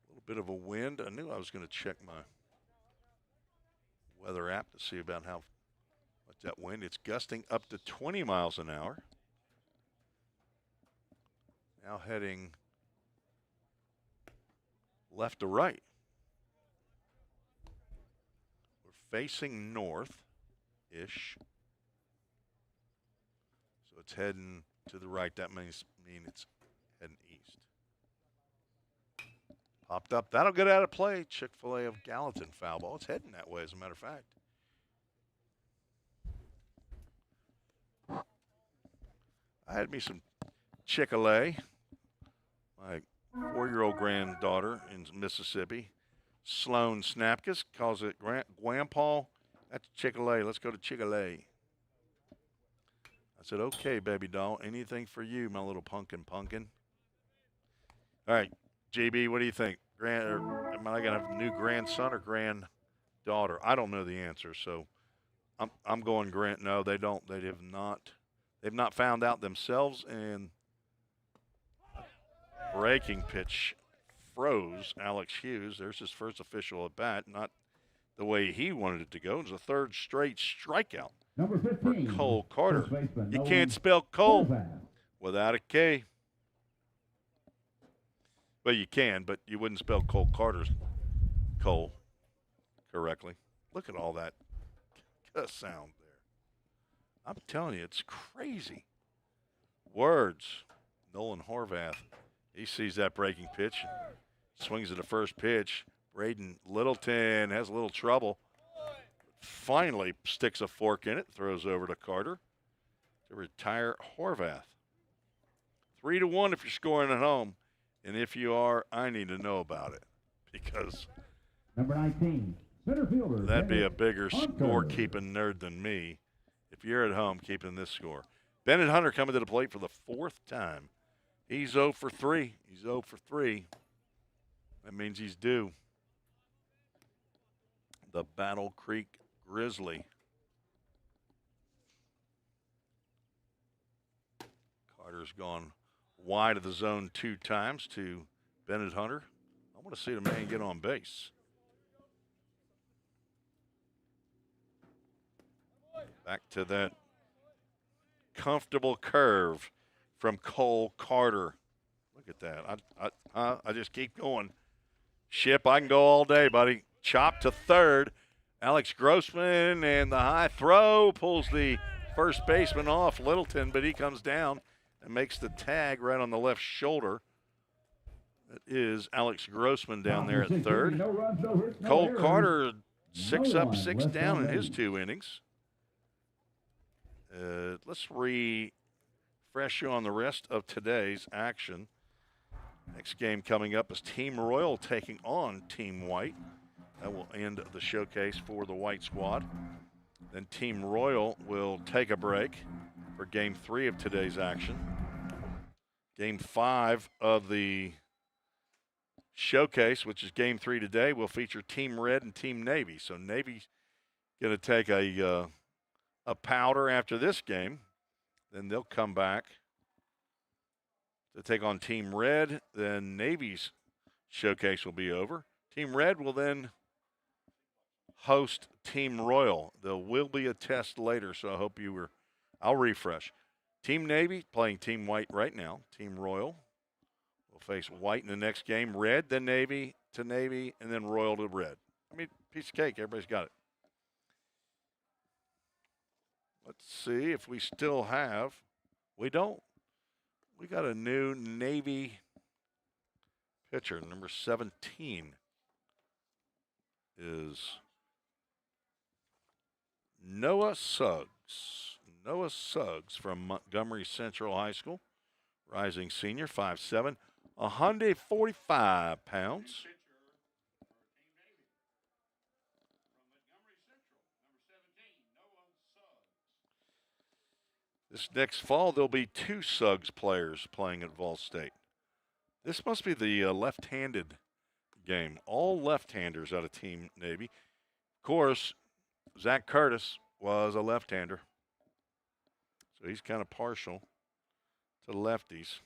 little bit of a wind. I knew I was going to check my weather app to see about how much that wind. It's gusting up to 20 miles an hour. Now heading left to right. We're facing north. ish. So it's heading to the right. That mean it's heading east. Popped up. That'll get out of play. Chick-fil-A of Gallatin foul ball. It's heading that way, as a matter of fact. I had me some Chick-fil-A. My 4-year-old granddaughter in Mississippi, Sloan Snapkus, calls it Grandpa. That's Chick-fil-A. Let's go to Chick-fil-A. I said, okay, baby doll. Anything for you, my little pumpkin. All right, JB, what do you think? Am I going to have a new grandson or granddaughter? I don't know the answer, so I'm going no, they don't. They have not. They've not found out themselves, and breaking pitch froze Alex Hughes. There's his first official at bat, not the way he wanted it to go. It was a third straight strikeout Number 15, for Cole Carter. baseman, You Nolan can't spell Cole Horvath. without a K. Well, you can, but you wouldn't spell Cole Carter's Cole correctly. Look at all that sound there. I'm telling you, it's crazy. Words. Nolan Horvath. He sees that breaking pitch. Swings at the first pitch. Braden Littleton has a little trouble. Finally sticks a fork in it. Throws over to Carter to retire Horvath. 3-1 if you're scoring at home. And if you are, I need to know about it. Because Number 19, center fielder. that'd be a Bennett bigger Hunter. score-keeping nerd than me if you're at home keeping this score. Bennett Hunter coming to the plate for the 4th time. He's 0 for 3. He's 0 for 3. That means he's due. The Battle Creek Grizzly. Carter's gone wide of the zone 2 times to Bennett Hunter. I want to see the man get on base. Back to that comfortable curve from Cole Carter. Look at that. I just keep going. Ship, I can go all day, buddy. Chop to third. Alex Grossman, and the high throw pulls the first baseman off Littleton, but he comes down and makes the tag right on the left shoulder. That is Alex Grossman down there at third. No runs, no hits, no Cole errors. Carter 6 No up, one 6 left down in on his base. 2 innings. Let's refresh you on the rest of today's action. Next game coming up is Team Royal taking on Team White. That will end the showcase for the White squad. Then Team Royal will take a break for Game 3 of today's action. Game 5 of the showcase, which is Game 3 today, will feature Team Red and Team Navy. So Navy's going to take a powder after this game. Then they'll come back to take on Team Red. Then Navy's showcase will be over. Team Red will then host Team Royal. There will be a test later, so I hope you were. I'll refresh. Team Navy playing Team White right now. Team Royal will face White in the next game. Red, then Navy to Navy, and then Royal to Red. I mean, piece of cake. Everybody's got it. Let's see if we still have. We don't. We got a new Navy pitcher. Number 17 is Noah Suggs. Noah Suggs from Montgomery Central High School. Rising senior, 5'7", 145 pounds. This next fall, there'll be 2 Suggs players playing at Vol State. This must be the left-handed game. All left-handers out of Team Navy. Of course, Zach Curtis was a left-hander. So he's kind of partial to lefties.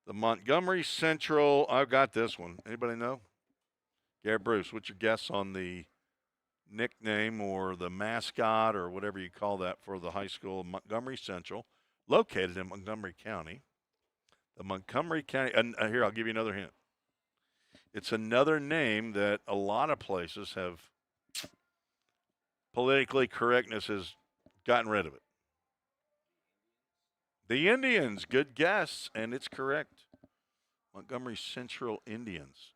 The Montgomery Central, I've got this one. Anybody know? Garrett Bruce, what's your guess on the nickname or the mascot or whatever you call that for the high school of Montgomery Central, located in Montgomery County? The Montgomery County, and here, I'll give you another hint. It's another name that a lot of places have politically correctness has gotten rid of it. The Indians, good guess, and it's correct. Montgomery Central Indians.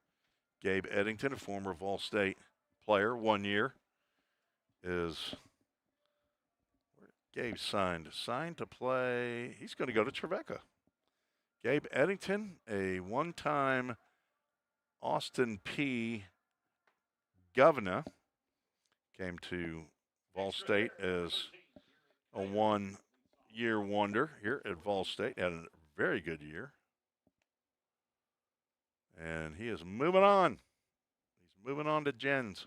Gabe Eddington, a former Vol State player, 1 year, is Gabe signed to play. He's going to go to Trevecca. Gabe Eddington, a one-time Austin P governor, came to Vol State as a 1 year wonder here at Vol State. Had a very good year. And he is moving on. He's moving on to Jens.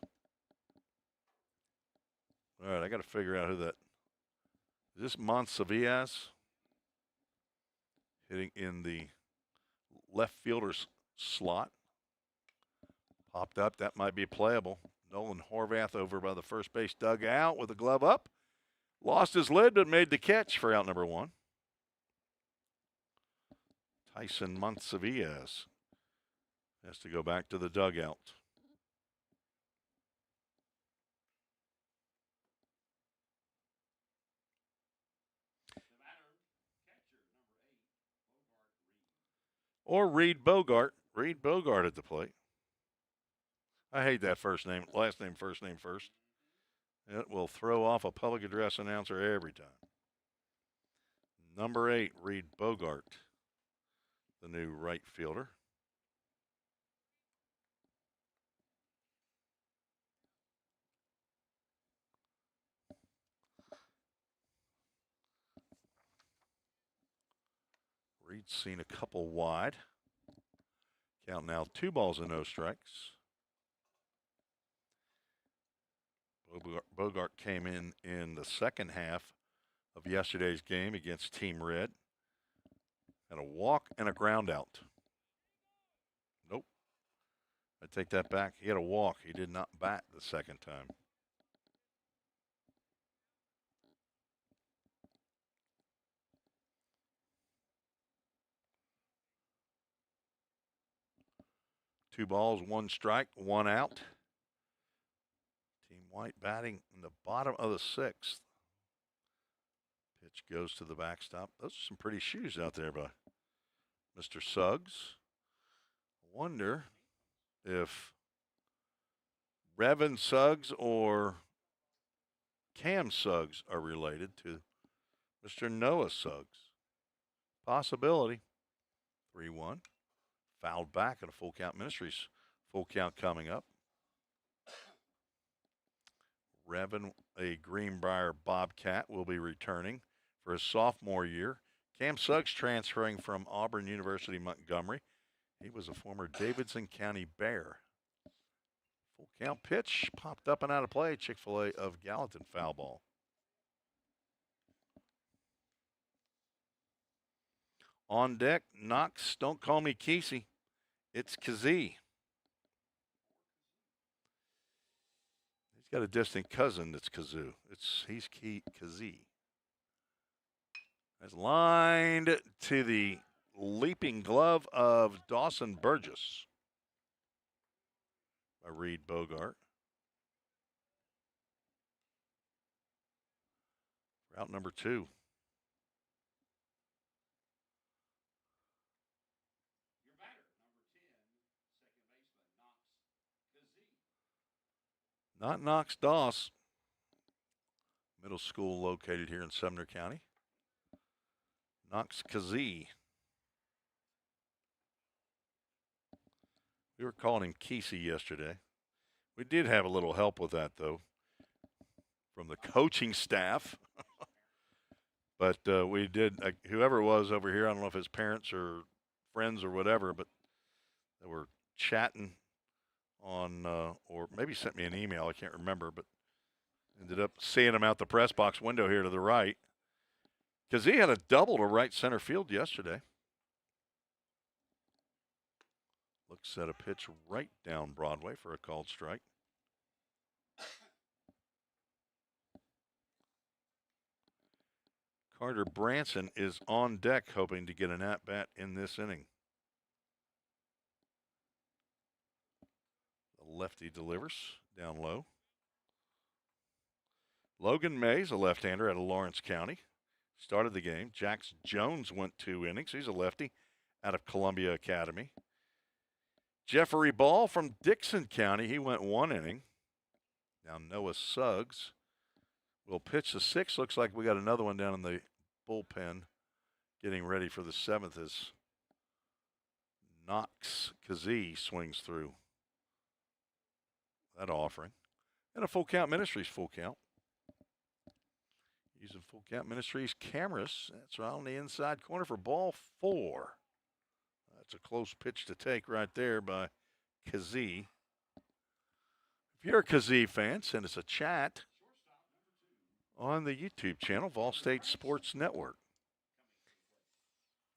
All right, I got to figure out who that is. This Monsavias hitting in the left fielder's slot. Popped up. That might be playable. Nolan Horvath over by the first base dugout with a glove up. Lost his lid, but made the catch for out number 1. Tyson Monsavias has to go back to the dugout. Or Reed Bogart. Reed Bogart at the plate. I hate that first name, last name first. It will throw off a public address announcer every time. Number 8, Reed Bogart, the new right fielder. Reed's seen a couple wide. Count now 2 balls and no strikes. Bogart came in the second half of yesterday's game against Team Red. Had a walk and a ground out. Nope. I take that back. He had a walk. He did not bat the second time. Two balls, 1 strike, 1 out. Team White batting in the bottom of the 6th. Pitch goes to the backstop. Those are some pretty shoes out there by Mr. Suggs. I wonder if Revan Suggs or Cam Suggs are related to Mr. Noah Suggs. Possibility. 3-1. Fouled back at a full count. Ministries full count coming up. Revan, a Greenbrier Bobcat, will be returning for his sophomore year. Cam Suggs transferring from Auburn University Montgomery. He was a former Davidson County Bear. Full count pitch popped up and out of play. Chick-fil-A of Gallatin, foul ball. On deck, Knox, don't call me Kesey. It's Kazee. He's got a distant cousin that's Kazoo. He's Kazee. That's lined to the leaping glove of Dawson Burgess by Reed Bogart. Route number 2. Not Knox Doss. Middle school located here in Sumner County. Knox Kazee. We were calling him Kesey yesterday. We did have a little help with that, though, from the coaching staff. But we did, whoever it was over here, I don't know if his parents or friends or whatever, but they were chatting on, or maybe sent me an email, I can't remember, but ended up seeing him out the press box window here to the right. Because he had a double to right center field yesterday. Looks at a pitch right down Broadway for a called strike. Carter Branson is on deck hoping to get an at-bat in this inning. The lefty delivers down low. Logan Mays, a left-hander out of Lawrence County, started the game. Jax Jones went 2 innings. He's a lefty out of Columbia Academy. Jeffrey Ball from Dixon County, he went 1 inning. Now Noah Suggs will pitch the 6th. Looks like we got another one down in the bullpen getting ready for the 7th as Knox Kazee swings through that offering. And a full count Ministries full count. Using full count Ministries cameras. That's right on the inside corner for ball 4. That's a close pitch to take right there by Kazee. If you're a Kazee fan, send us a chat on the YouTube channel, Vol State Sports Network.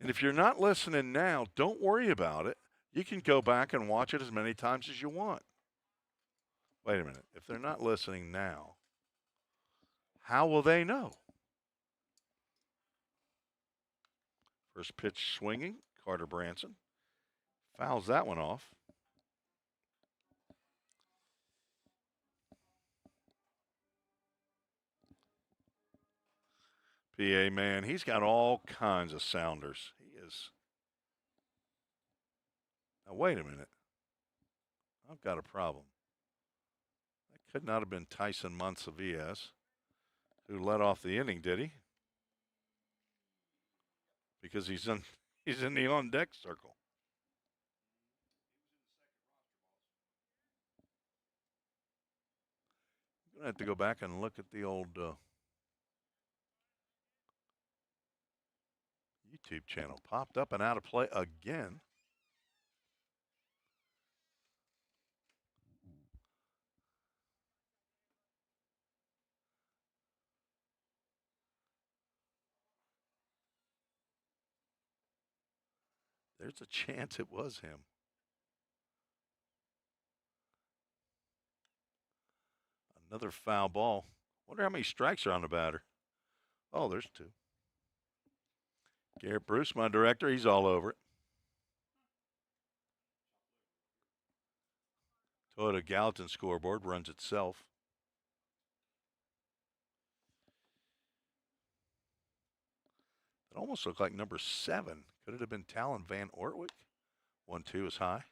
And if you're not listening now, don't worry about it. You can go back and watch it as many times as you want. Wait a minute. If they're not listening now, how will they know? First pitch swinging, Carter Branson. Fouls that one off. PA man, he's got all kinds of sounders. He is. Now, wait a minute. I've got a problem. That could not have been Tyson Monsaviez, who led off the inning, did he? Because he's in the on-deck circle. I'm going to have to go back and look at the old YouTube channel. Popped up and out of play again. There's a chance it was him. Another foul ball. Wonder how many strikes are on the batter. Oh, there's 2. Garrett Bruce, my director, he's all over it. Toyota Gallatin scoreboard runs itself. It almost looked like number 7. Could it have been Talon Van Ortwick? 1-2 is high.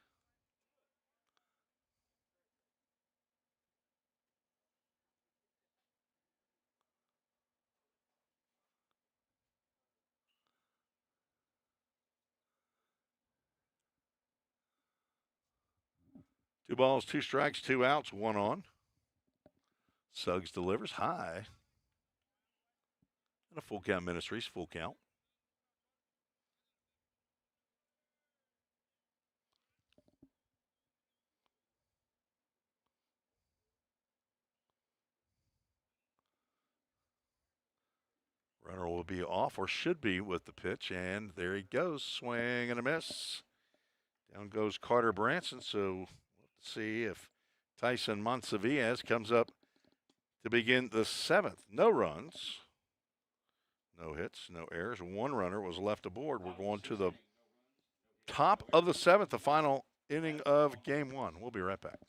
Two balls, 2 strikes, 2 outs, 1 on. Suggs delivers high. And a full count Ministries, full count. Runner will be off, or should be, with the pitch, and there he goes. Swing and a miss. Down goes Carter Branson, so let's see if Tyson Monsaviez comes up to begin the 7th. No runs, no hits, no errors. 1 runner was left aboard. We're going to the top of the 7th, the final inning of Game 1. We'll be right back.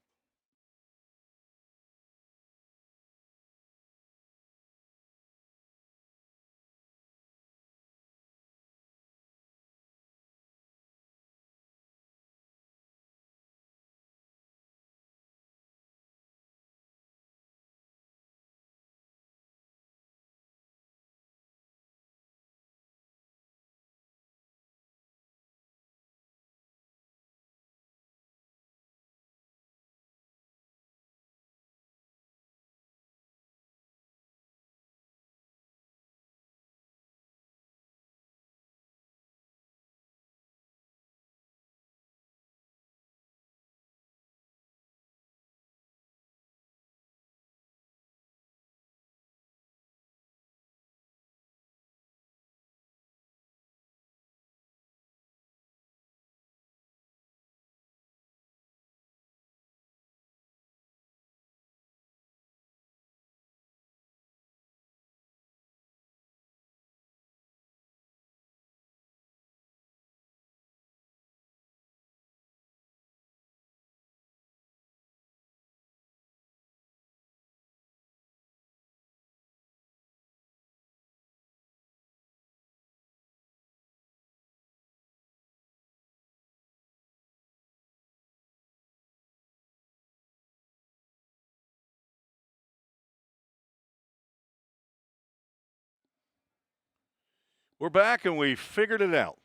We're back and we figured it out.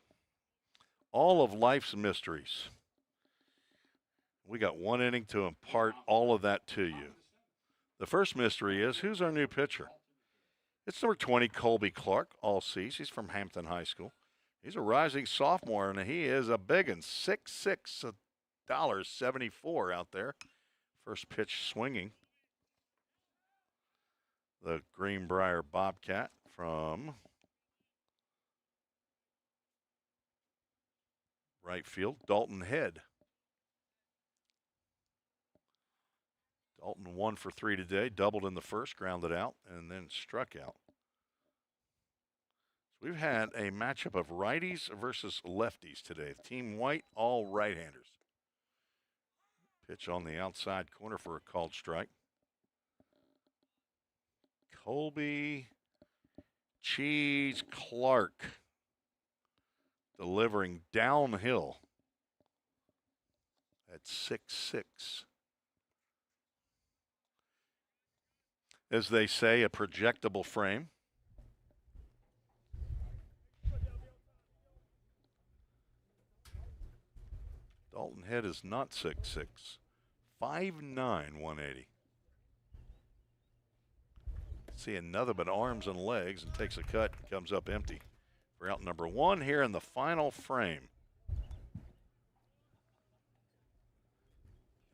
All of life's mysteries. We got one inning to impart all of that to you. The first mystery is, who's our new pitcher? It's number 20, Colby Clark, all C's. He's from Hampton High School. He's a rising sophomore, and he is a big one, 6'6", $1.74 out there. First pitch swinging. The Greenbrier Bobcat from right field, Dalton Head. Dalton 1 for 3 today, doubled in the first, grounded out, and then struck out. So we've had a matchup of righties versus lefties today. Team White, all right-handers. Pitch on the outside corner for a called strike. Colby Cheese Clark delivering downhill at 6'6". As they say, a projectable frame. Dalton Head is not 6'6", 5'9", 180. Seeing nothing but arms and legs, and takes a cut, comes up empty for out number 1 here in the final frame.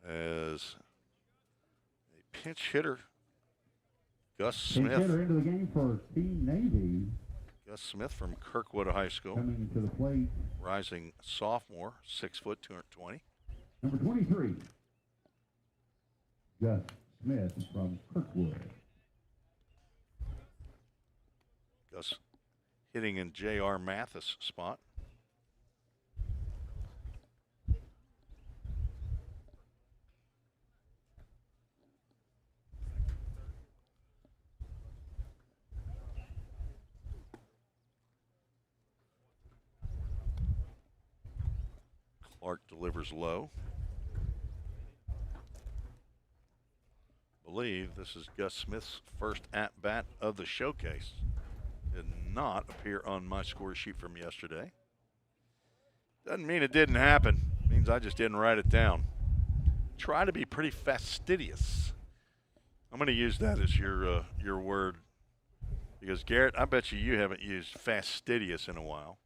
As a pinch hitter, Gus Smith. Pinch hitter into the game for Team Navy. Gus Smith from Kirkwood High School. Coming to the plate. Rising sophomore, 6 foot, 220. Number 23, Gus Smith from Kirkwood. Gus hitting in J.R. Mathis' spot. Clark delivers low. Believe this is Gus Smith's first at-bat of the showcase. Did not appear on my score sheet from yesterday. Doesn't mean it didn't happen. It means I just didn't write it down. Try to be pretty fastidious. I'm going to use that as your word. Because, Garrett, I bet you haven't used fastidious in a while.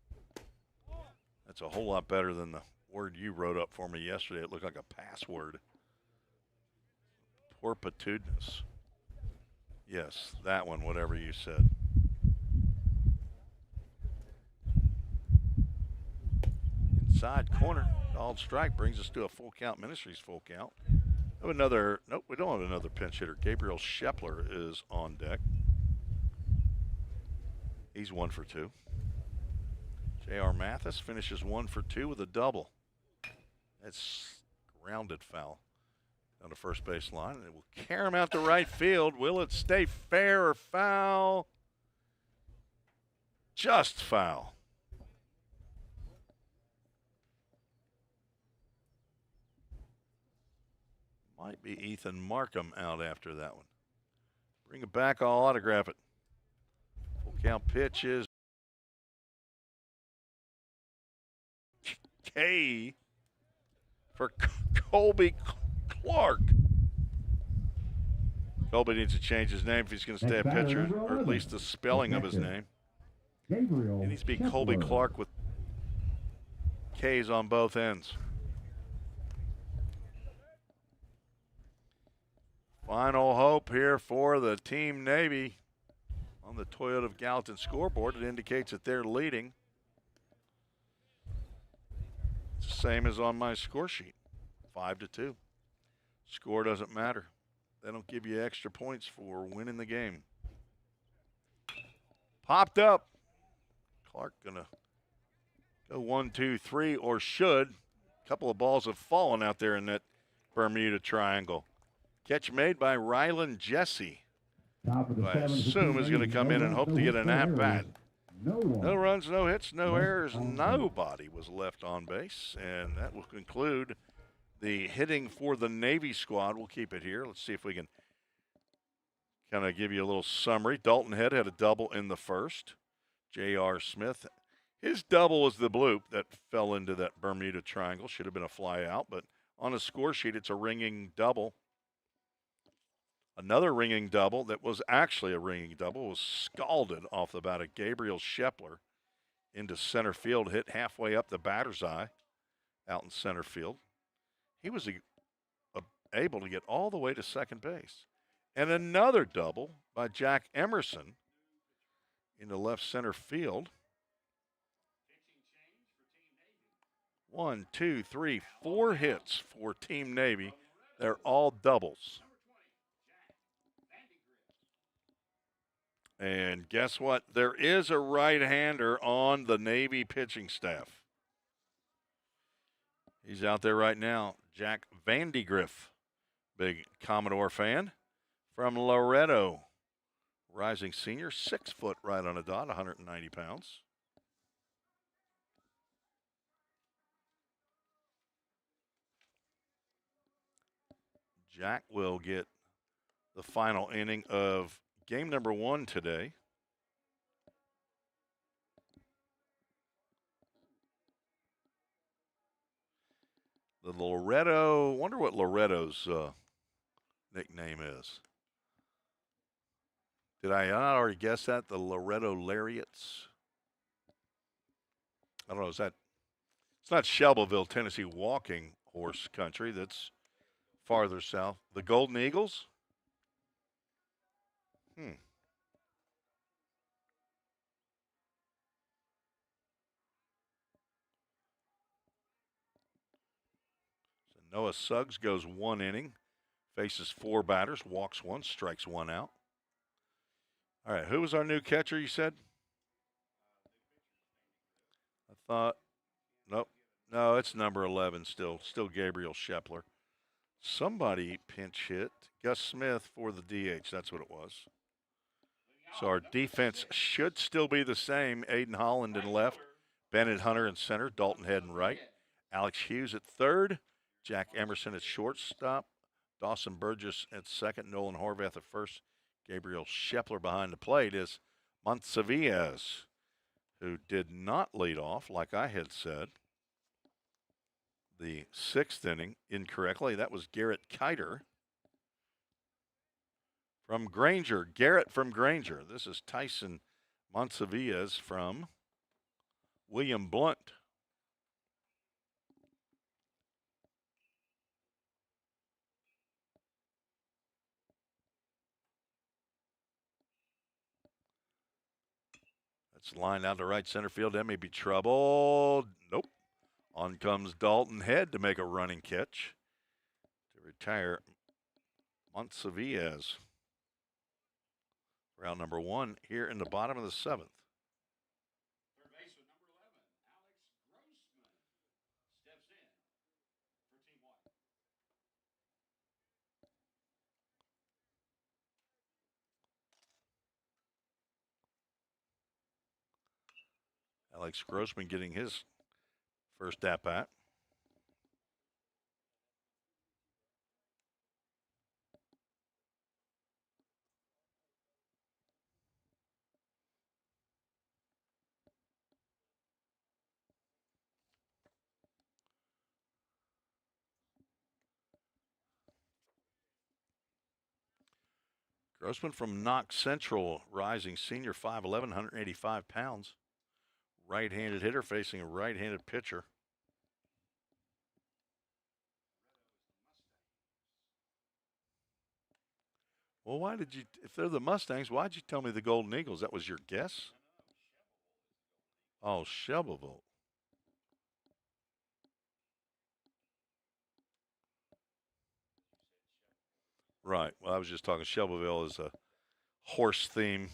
That's a whole lot better than the word you wrote up for me yesterday. It looked like a password. Porpitudinous. Yes, that one, whatever you said. Inside corner, called strike, brings us to a full count. Ministries full count. Have another, nope, we don't have another pinch hitter. Gabriel Shepler is on deck. He's 1 for 2. J.R. Mathis finishes 1 for 2 with a double. That's grounded foul on the first base line. And it will carry him out to right field. Will it stay fair or foul? Just foul. Might be Ethan Markham out after that one. Bring it back, I'll autograph it. Full count pitch is K for Colby Clark. Colby needs to change his name if he's going to stay a pitcher, or at least the spelling of his name. It needs to be Colby Clark with K's on both ends. Final hope here for the Team Navy. On the Toyota of Gallatin scoreboard, it indicates that they're leading. It's the same as on my score sheet, 5-2. Score doesn't matter. They don't give you extra points for winning the game. Popped up. Clark gonna go 1, 2, 3, or should. A couple of balls have fallen out there in that Bermuda Triangle. Catch made by Rylan Jesse, who I assume is going to come in and hope to get an at-bat. No runs, no hits, no errors. Nobody was left on base. And that will conclude the hitting for the Navy squad. We'll keep it here. Let's see if we can kind of give you a little summary. Dalton Head had a double in the first. J.R. Smith. His double was the bloop that fell into that Bermuda Triangle. Should have been a fly out, but on a score sheet, it's a ringing double. Another ringing double that was actually a ringing double was scalded off the bat of Gabriel Shepler into center field, hit halfway up the batter's eye out in center field. He was able to get all the way to second base. And another double by Jack Emerson into left center field. 1, 2, 3, 4 hits for Team Navy. They're all doubles. And guess what? There is a right-hander on the Navy pitching staff. He's out there right now, Jack Vandigriff, big Commodore fan from Loretto. Rising senior, 6 foot right on a dot, 190 pounds. Jack will get the final inning of game number 1 today. The Loretto, wonder what Loretto's nickname is. Did I not already guess that? The Loretto Lariats? I don't know, is that, it's not Shelbyville, Tennessee walking horse country. That's farther south. The Golden Eagles? So Noah Suggs goes 1 inning, faces 4 batters, walks 1, strikes 1 out. All right, who was our new catcher, you said? I thought, nope. No, it's number 11 still. Still Gabriel Shepler. Somebody pinch hit. Gus Smith for the DH. That's what it was. So our defense should still be the same. Aiden Holland in left. Bennett Hunter in center. Dalton Head in right. Alex Hughes at third. Jack Emerson at shortstop. Dawson Burgess at second. Nolan Horvath at first. Gabriel Shepler behind the plate is Montsevillas, who did not lead off, like I had said. The 6th inning incorrectly. That was Garrett Kiter from Granger. Garrett from Granger. This is Tyson Montsevillas from William Blunt. That's lined out to right center field. That may be trouble. Nope. On comes Dalton Head to make a running catch to retire Montsevillas. Round number 1 here in the bottom of the 7th. Third baseman number 11, Alex Grossman, steps in for Team White. Alex Grossman getting his first at-bat. Grossman from Knox Central, rising senior, 5'11", 185 pounds. Right-handed hitter facing a right-handed pitcher. Well, why did you, if they're the Mustangs, why'd you tell me the Golden Eagles? That was your guess? Oh, Shelbyville. Right. Well, I was just talking Shelbyville is a horse theme.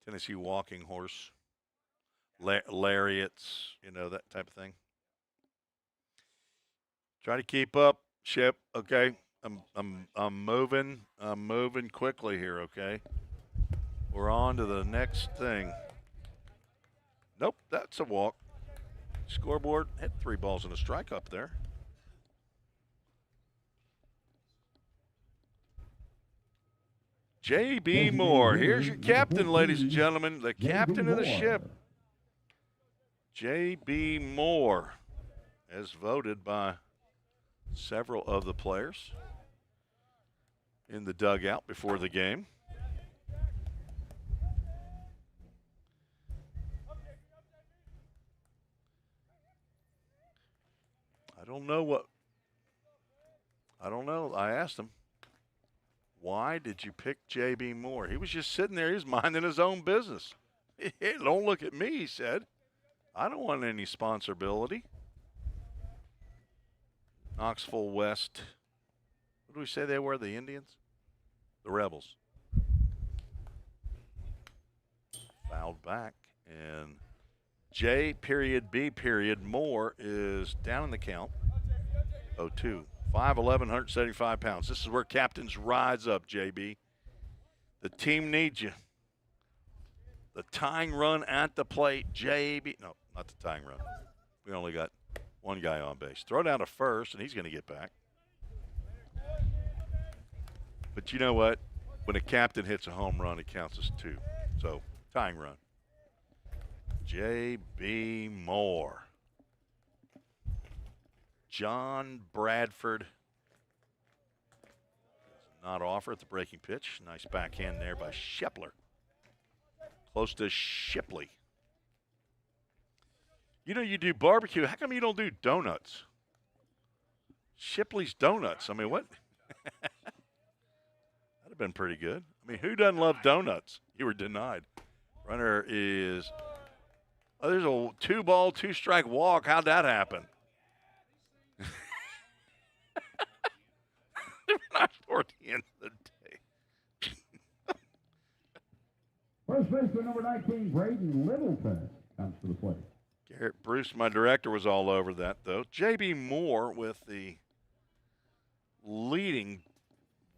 Tennessee walking horse. Lariats, you know, that type of thing. Try to keep up, Ship. Okay. I'm moving quickly here, okay? We're on to the next thing. Nope, that's a walk. Scoreboard hit 3 balls and a strike up there. J.B. Moore. Here's your captain, ladies and gentlemen, the captain of the ship. J.B. Moore, as voted by several of the players in the dugout before the game. I don't know. I asked him, why did you pick J.B. Moore? He was just sitting there. He was minding his own business. Hey, don't look at me, he said. I don't want any sponsorability. Knoxville West. What do we say they were, the Indians? The Rebels. Fouled back. And J.B. Moore is down in the count. 0-2. 5'11", 175 pounds. This is where captains rise up, JB. The team needs you. The tying run at the plate, JB. No, not the tying run. We only got one guy on base. Throw down to first, and he's going to get back. But you know what? When a captain hits a home run, it counts as 2. So, tying run. J.B. Moore. John Bradford does not offer at the breaking pitch. Nice backhand there by Shepler. Close to Shipley. You know, you do barbecue. How come you don't do donuts? Shipley's Donuts. I mean, what? That'd have been pretty good. I mean, who doesn't love donuts? You were denied. Runner is, there's a 2-ball, 2-strike walk. How'd that happen? Not toward the end of the day. First baseman number 19, Braden Littleton, comes to the plate. Garrett Bruce, my director, was all over that, though. J.B. Moore with the leading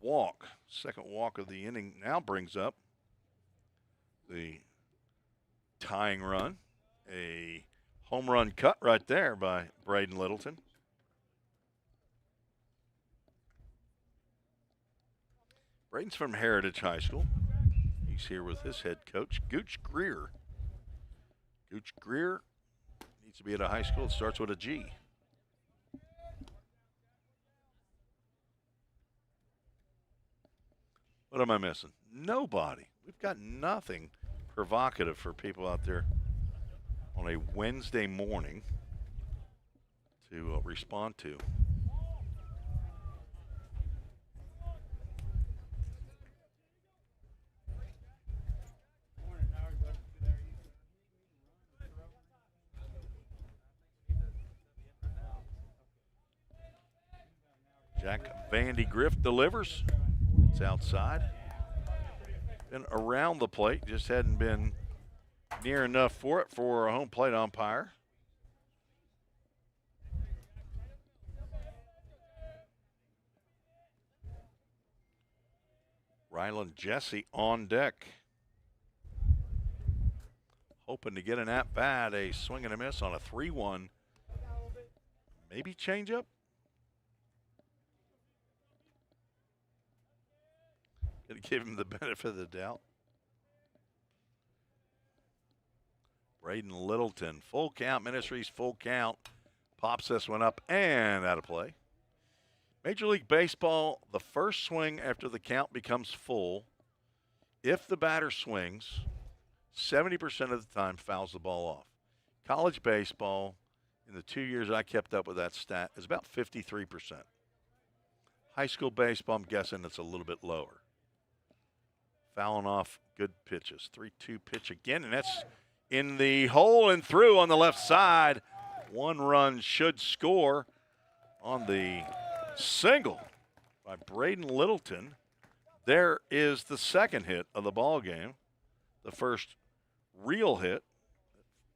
walk, second walk of the inning, now brings up the tying run. A home run cut right there by Braden Littleton. Braden's from Heritage High School. He's here with his head coach, Gooch Greer. Gooch Greer needs to be at a high school that starts with a G. What am I missing? Nobody. We've got nothing provocative for people out there on a Wednesday morning to respond to. Jack Vandy Griff delivers. It's outside. Been around the plate, just hadn't been near enough for it for a home plate umpire. Ryland Jesse on deck. Hoping to get an at-bat, a swing and a miss on a 3-1. Maybe change up. Gonna give him the benefit of the doubt. Braden Littleton, full count. Ministries, full count. Pops this one up and out of play. Major League Baseball, the first swing after the count becomes full. If the batter swings, 70% of the time fouls the ball off. College baseball, in the 2 years I kept up with that stat, is about 53%. High school baseball, I'm guessing it's a little bit lower. Fouling off good pitches. 3-2 pitch again, and that's in the hole and through on the left side. 1 run should score on the single by Braden Littleton. There is the second hit of the ball game. The first real hit.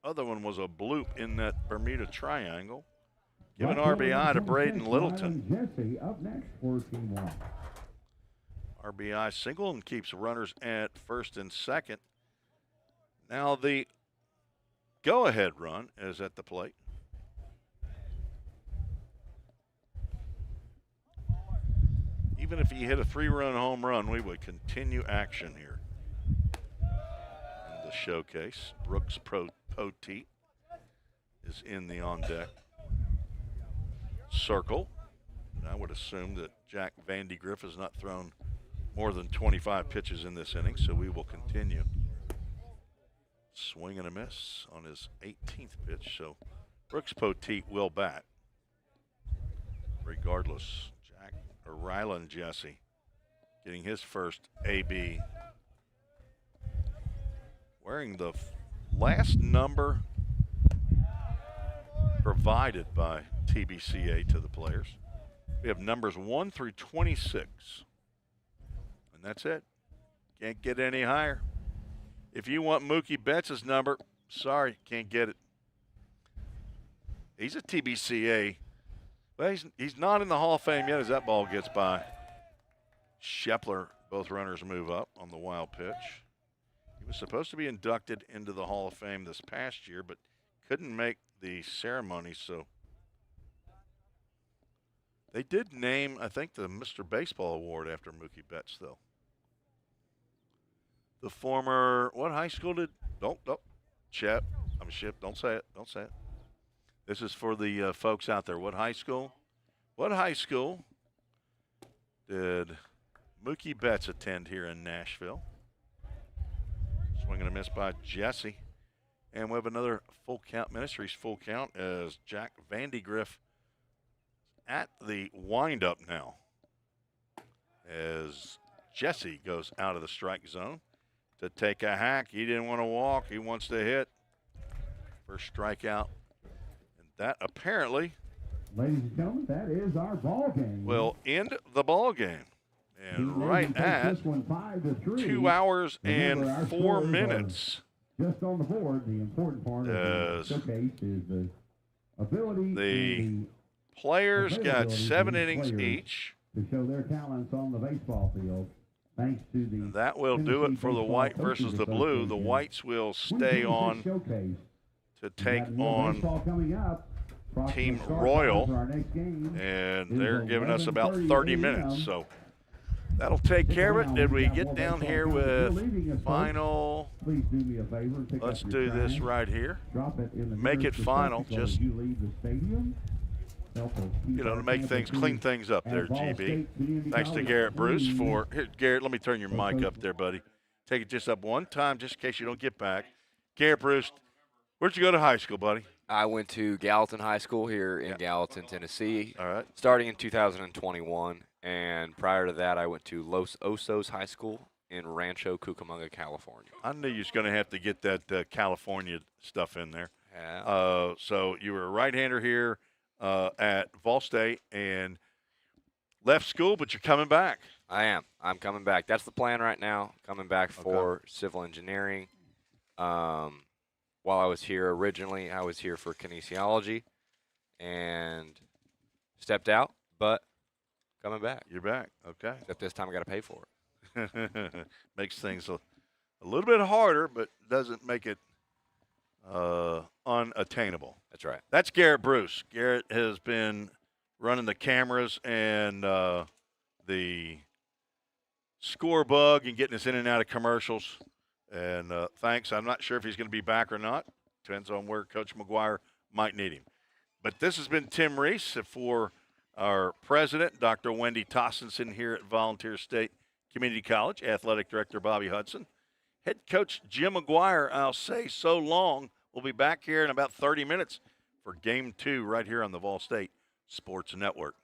The other one was a bloop in that Bermuda Triangle. Give an RBI to Braden Littleton. Jesse up next for team 1. RBI single and keeps runners at first and second. Now the go-ahead run is at the plate. even if he hit a 3-run home run, we would continue action here. In the showcase, Brooks Poteet is in the on-deck circle. And I would assume that Jack Vandy Griff has not thrown more than 25 pitches in this inning, so we will continue. Swing and a miss on his 18th pitch, so Brooks Poteet will bat. Regardless, Rylan Jesse getting his first AB. Wearing the last number provided by TBCA to the players. We have numbers 1 through 26. And that's it. Can't get any higher. If you want Mookie Betts' number, sorry, can't get it. He's a TBCA. Well, he's not in the Hall of Fame yet as that ball gets by. Shepler, both runners move up on the wild pitch. He was supposed to be inducted into the Hall of Fame this past year, but couldn't make the ceremony, so they did name, I think, the Mr. Baseball Award after Mookie Betts, though. The former, what high school did, don't, Shep, I'm Shep, don't say it. This is for the folks out there. What high school did Mookie Betts attend here in Nashville? Swing and a miss by Jesse. And we have another full count, Ministries full count, as Jack Vandy Griff at the windup now. As Jesse goes out of the strike zone to take a hack. He didn't want to walk. He wants to hit. First strikeout. And that apparently, ladies and gentlemen, that is our ball game. Will end the ball game. And right at 2 hours and 4 minutes. Just on the board, the important part of the showcase is the ability. The players got 7 innings each. To show their talents on the baseball field. Thanks to the that will do it for the white versus the blue. The whites will stay on to take on Team Royal, and they're giving us about 30 minutes. So that'll take care of it. Did we get down here with final? Please do me a favor and pick Let's up your do this trash. right here. Drop it in the Make it nearest final, receptacle just as you leave the stadium. to make things, clean things up there, GB. Thanks to Garrett Bruce for, here, Garrett, let me turn your mic up there, buddy. Take it just up one time just in case you don't get back. Garrett Bruce, where'd you go to high school, buddy? I went to Gallatin High School here in Gallatin, Tennessee. All right. Starting in 2021, and prior to that, I went to Los Osos High School in Rancho Cucamonga, California. I knew you was going to have to get that California stuff in there. Yeah. So you were a right-hander here at Vol State and left school, but you're coming back. I am. I'm coming back. That's the plan right now, coming back for civil engineering. While I was here originally, I was here for kinesiology and stepped out, but coming back. You're back, okay. Except this time I got to pay for it. Makes things a little bit harder, but doesn't make it unattainable. That's right. That's Garrett Bruce. Garrett has been running the cameras and the score bug and getting us in and out of commercials. And thanks. I'm not sure if he's going to be back or not. Depends on where Coach McGuire might need him. But this has been Tim Reese for our president, Dr. Wendy Tossenson here at Volunteer State Community College, athletic director Bobby Hudson. Head coach Jim McGuire, I'll say so long. We'll be back here in about 30 minutes for Game 2 right here on the Vol State Sports Network.